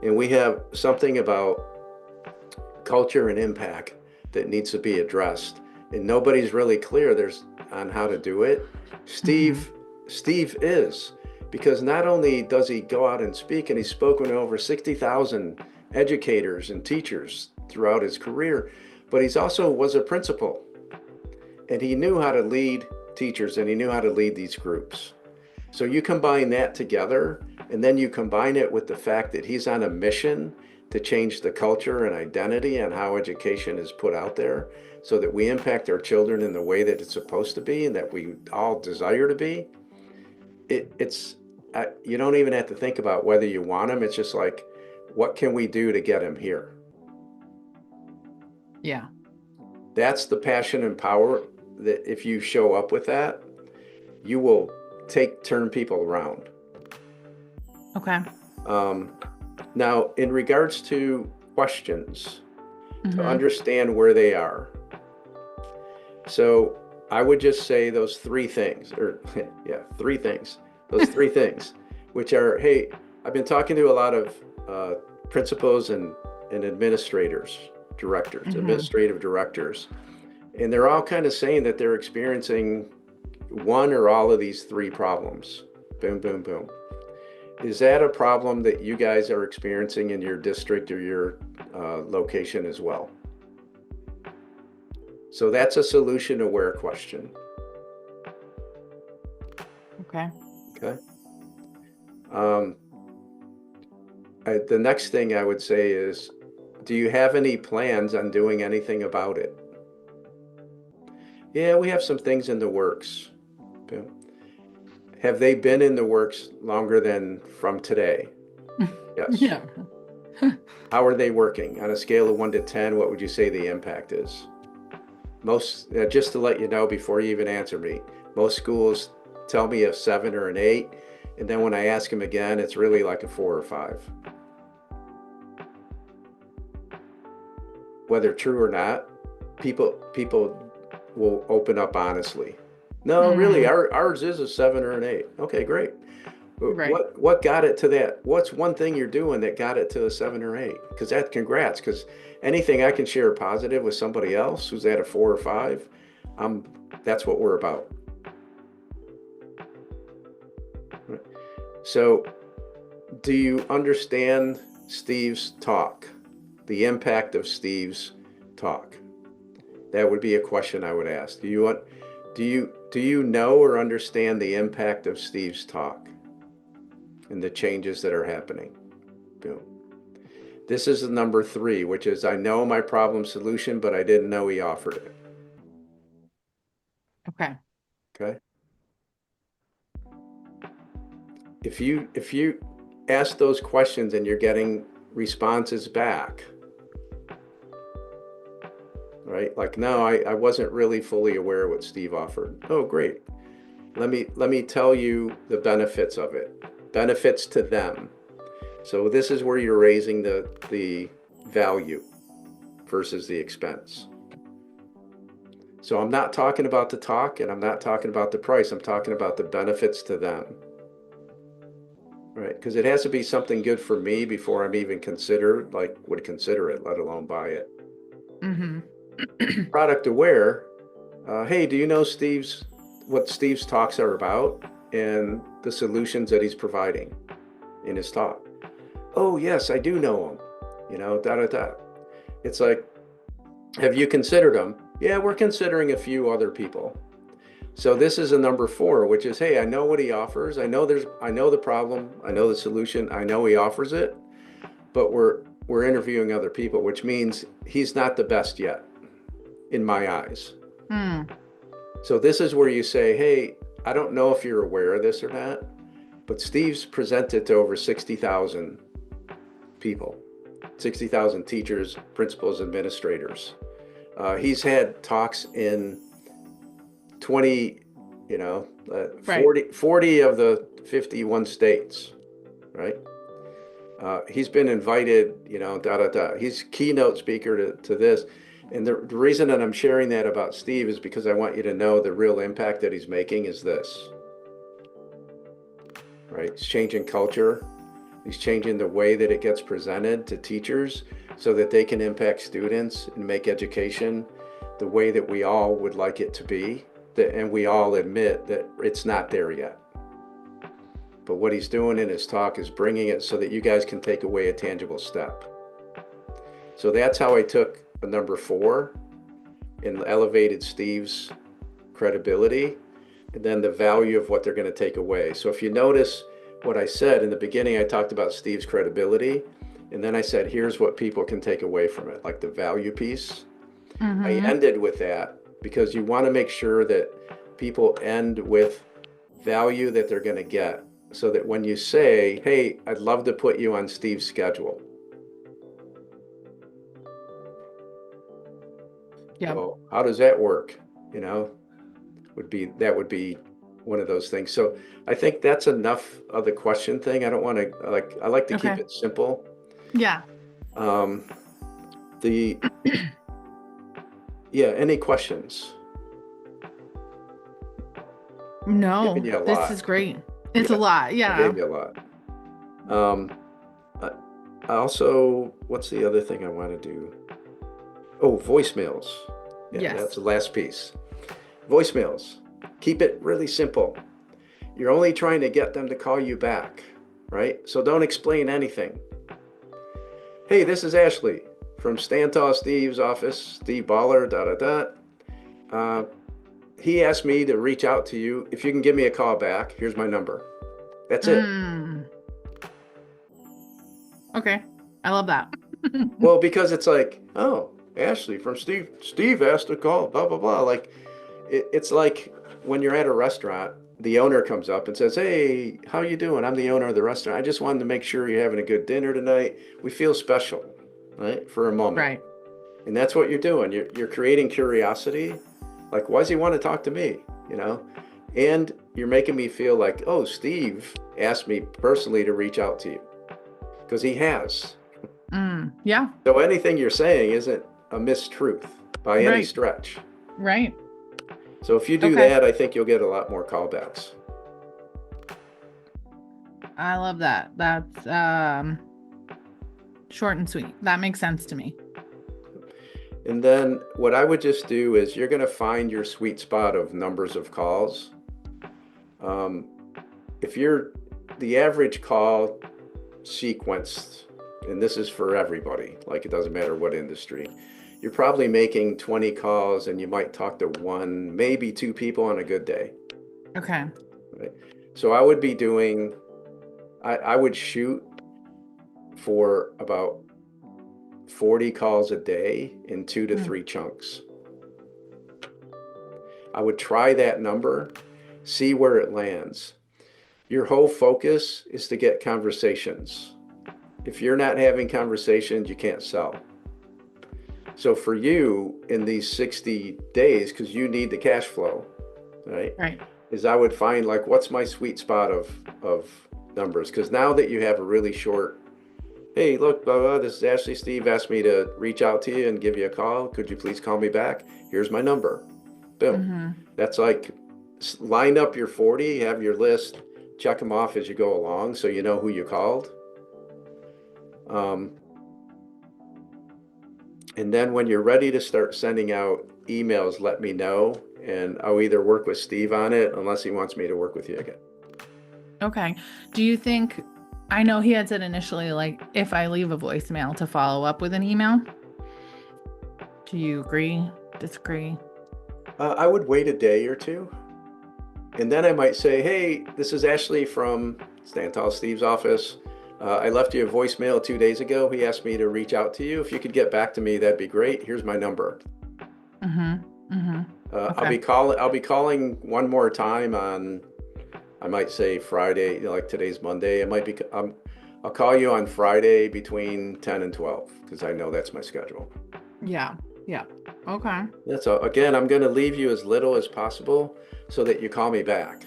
And we have something about culture and impact that needs to be addressed, and nobody's really clear on how to do it. Mhm. Steve is, because not only does he go out and speak, and he's spoken to over 60,000 educators and teachers throughout his career, but he's also was a principal, and he knew how to lead teachers, and he knew how to lead these groups. So you combine that together, and then you combine it with the fact that he's on a mission to change the culture and identity and how education is put out there, so that we impact our children in the way that it's supposed to be and that we all desire to be. It's you don't even have to think about whether you want them. It's just like, what can we do to get him here? Yeah. That's the passion and power that if you show up with that, you will turn people around. Okay. Um, Now, in regards to questions, to Mhm. understand where they are. So I would just say those three things, or yeah, three things. Those three things, which are, hey, I've been talking to a lot of principals and Mhm. administrative directors, and they're all kind of saying that they're experiencing one or all of these three problems. Boom, boom, boom. Is that a problem that you guys are experiencing in your district or your location as well? So that's a solution aware question. Okay. Okay. Um, the next thing I would say is, do you have any plans on doing anything about it? Yeah, we have some things in the works. Okay. Have they been in the works longer than from today? Yes. Yeah. How are they working? On a scale of 1 to 10, what would you say the impact is? Most, just to let you know before you even answer me, most schools tell me a 7 or an 8, and then when I ask them again, it's really like a 4 or 5. Whether true or not, people will open up honestly. No, really, Mm, ours is a 7 or an 8. Okay, great. right. What got it to that? What's one thing you're doing that got it to a 7 or 8? Because that, congrats. Because anything I can share positive with somebody else who's at a 4 or 5, I'm that's what we're about. So, do you understand Steve's talk? The impact of Steve's talk? That would be a question I would ask. Do you know or understand the impact of Steve's talk and the changes that are happening? Boom. This is the number 3, which is I know my problem solution, but I didn't know he offered it. Okay. Okay. If you ask those questions and you're getting responses back, right? Like, no, I wasn't really fully aware of what Steve offered. Oh, great. Let me tell you the benefits of it. Benefits to them. So this is where you're raising the value versus the expense. So I'm not talking about the talk and I'm not talking about the price. I'm talking about the benefits to them. Right? Because it has to be something good for me before I'm even would consider it, let alone buy it. Mm-hmm. Product aware. Hey, do you know what Steve's talks are about and the solutions that he's providing in his talk? Oh, yes, I do know him. Da da da. It's like, have you considered them? Yeah, we're considering a few other people. So this is a number 4, which is, hey, I know what he offers. I know the problem. I know the solution. I know he offers it, but we're interviewing other people, which means he's not the best yet in my eyes. Mm, So this is where you say, hey, I don't know if you're aware of this or not, but Steve's presented to over 60,000 people, 60,000 teachers, principals, administrators. He's had talks in 20, right. 40 of the 51 states, right? He's been invited, da da da. He's keynote speaker to this. And the reason that I'm sharing that about Steve is because I want you to know the real impact that he's making is this, right? He's changing culture. He's changing the way that it gets presented to teachers so that they can impact students and make education the way that we all would like it to be. And we all admit that it's not there yet. But what he's doing in his talk is bringing it so that you guys can take away a tangible step. So that's how I took a number 4 and elevated Steve's credibility and then the value of what they're going to take away. So if you notice what I said in the beginning, I talked about Steve's credibility. And then I said, here's what people can take away from it, like the value piece. I Mm-hmm. ended with that because you want to make sure that people end with value that they're going to get so that when you say, hey, I'd love to put you on Steve's schedule. Yep. Well, how does that work? You know, that would be one of those things. So I think that's enough of the question thing. I don't want to I like to keep Okay. it simple. Yeah. Um, the Yeah, any questions? Giving No, you a this is lot. great. It's a Yeah, lot. I Yeah. gave you a lot. Um, I also, what's the other thing I want to do? Oh, voicemails. Yeah, that's Yes. the last piece. Voicemails. Keep it really simple. You're only trying to get them to call you back, right? So don't explain anything. Hey, this is Ashley from Stantaw Steve's office, Steve Baller, da da da. Uh, he asked me to reach out to you. If you can give me a call back, here's my number. That's it. Mm. Okay. I love that. Well, because it's like, oh, Ashley from Steve asked to call, blah, blah, blah. Like, it's like when you're at a restaurant, the owner comes up and says, "Hey, how you doing? I'm the owner of the restaurant. I just wanted to make sure you're having a good dinner tonight. We feel special, right? For a moment." Right. And that's what you're doing. You're creating curiosity. Like, why does he want to talk to me? You know? And you're making me feel like, oh, Steve asked me personally to reach out to you because he has. Yeah. So anything you're saying isn't a mistruth by any Right. stretch. Right. So if you do Okay. that, I think you'll get a lot more callbacks. I love that. That's short and sweet. That makes sense to me. And then what I would just do is you're going to find your sweet spot of numbers of calls. If you're the average call sequenced, and this is for everybody, like it doesn't matter what industry, you're probably making 20 calls and you might talk to one, maybe two people on a good day. Okay. Right? So I would be doing, I would shoot for about 40 calls a day in 2 to 3 chunks. I would try that number, see where it lands. Your whole focus is to get conversations. If you're not having conversations, you can't sell. So for you in these 60 days, because you need the cash flow, right? Right. Is I would find like, what's my sweet spot of numbers? Because now that you have a really short, hey, look, blah, blah, this is Ashley. Steve asked me to reach out to you and give you a call. Could you please call me back? Here's my number. Boom. That's like, line up your 40, have your list, check them off as you go along so you know who you called. And then when you're ready to start sending out emails, let me know, and I'll either work with Steve on it unless he wants me to work with you again. Okay. Do you think, I know he had said initially, like, if I leave a voicemail to follow up with an email. Do you agree? Disagree? I would wait a day or two, and then I might say, hey, this is Ashley from Stand Tall Steve's office. I left you a voicemail 2 days ago. He asked me to reach out to you. If you could get back to me, that'd be great. Here's my number. Okay. I'll be calling one more time on, I might say Friday, like today's Monday. I'll call you on Friday between 10 and 12 because I know that's my schedule. Yeah. Yeah. Okay. That's all. Again, I'm going to leave you as little as possible so that you call me back.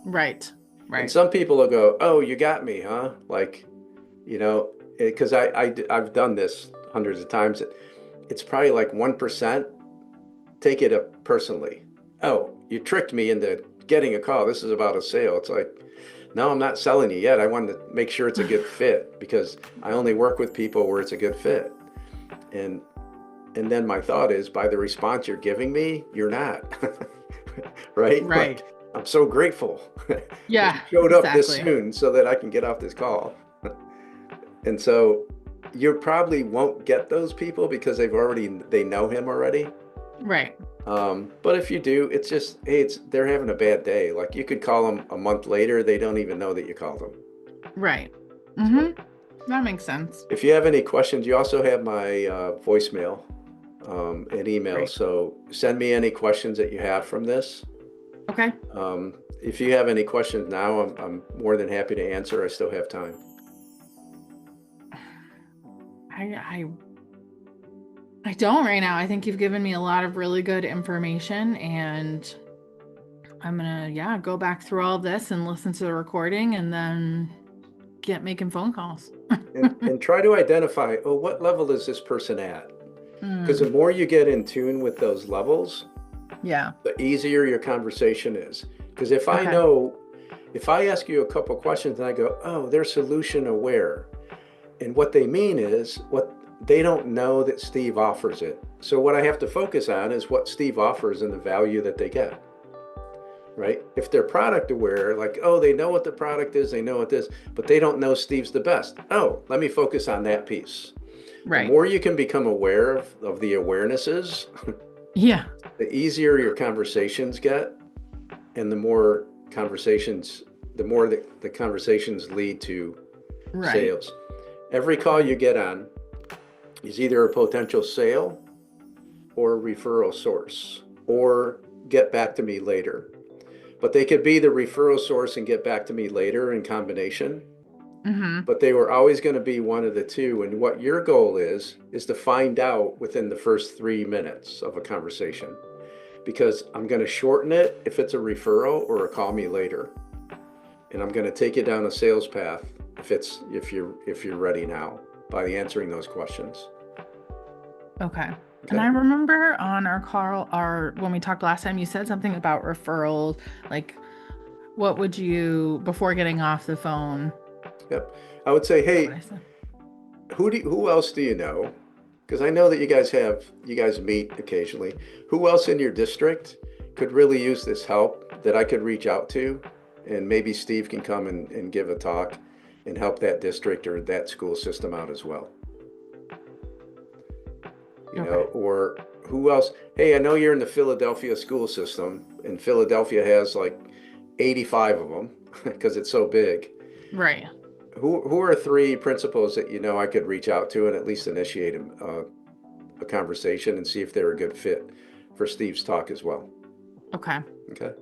Right. And Right. some people will go, oh, you got me, huh? Like, because I've done this hundreds of times. It's probably like 1% take it up personally. Oh, you tricked me into getting a call. This is about a sale. It's like, no, I'm not selling you yet. I wanted to make sure it's a good fit because I only work with people where it's a good fit. And then my thought is, by the response you're giving me, you're not. Right? Right. Like, I'm so grateful that Yeah, you showed up this exactly. soon so that I can get off this call. And so you probably won't get those people because they know him already. Right. But if you do, it's just, hey, they're having a bad day. Like you could call them a month later, they don't even know that you called them. Right. So That makes sense. if you have any questions, you also have my voicemail and email. Great. So send me any questions that you have from this. Okay. If you have any questions now, I'm more than happy to answer. I still have time. I don't right now. I think you've given me a lot of really good information, and I'm gonna, go back through all of this and listen to the recording and then get making phone calls. And try to identify, oh, what level is this person at? Because the more you get in tune with those levels, Yeah. the easier your conversation is. Because if I ask you a couple questions and I go, oh, they're solution aware. And what they mean is what they don't know that Steve offers it. So what I have to focus on is what Steve offers and the value that they get. Right? If they're product aware, like, oh, they know what the product is, they know what this, but they don't know Steve's the best. Oh, let me focus on that piece. Right. The more you can become aware of the awarenesses, Yeah. the easier your conversations get, and the more the conversations lead to Right. sales. Every call you get on is either a potential sale or a referral source or get back to me later. But they could be the referral source and get back to me later in combination. Mm-hmm. But they were always going to be one of the two. And what your goal is to find out within the first 3 minutes of a conversation. Because I'm going to shorten it if it's a referral or a call me later. And I'm going to take you down a sales path if you're ready now by answering those questions. Okay. And I remember on our call, when we talked last time, you said something about referrals. Like, what would you, before getting off the phone? Yep. I would say, hey, who else do you know? Because I know that you guys meet occasionally. Who else in your district could really use this help that I could reach out to? And maybe Steve can come and give a talk and help that district or that school system out as well. You know, or who else? Hey, I know you're in the Philadelphia school system, and Philadelphia has like 85 of them because it's so big. Right. Who are 3 principals that you know I could reach out to and at least initiate a conversation and see if they're a good fit for Steve's talk as well? Okay. Okay.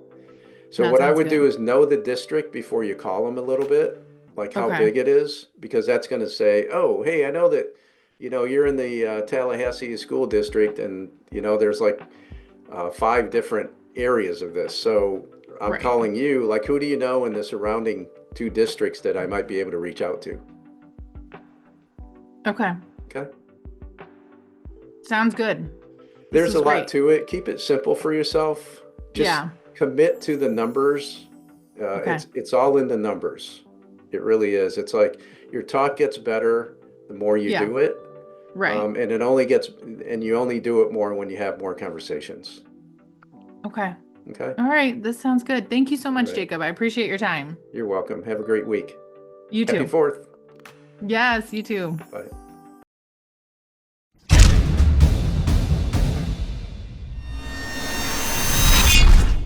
So That what I sounds would good. do is know the district before you call them a little bit, like how Okay. big it is, because that's going to say, oh, hey, I know that, you know, you're in the Tallahassee school district, and you know there's like 5 different areas of this. So I'm Right. calling you. Like, who do you know in the surrounding 2 districts that I might be able to reach out to? Okay. Okay. Sounds good. There's a lot great. to it. Keep it simple for yourself. Just Yeah. commit to the numbers. Okay. It's all in the numbers. It really is. It's like your talk gets better the more you Yeah. do it. Right. And you only do it more when you have more conversations. Okay. Okay. All right. This sounds good. Thank you so much, right. Jacob. I appreciate your time. You're welcome. Have a great week. You Happy too. 4th. Yes, you too. Bye.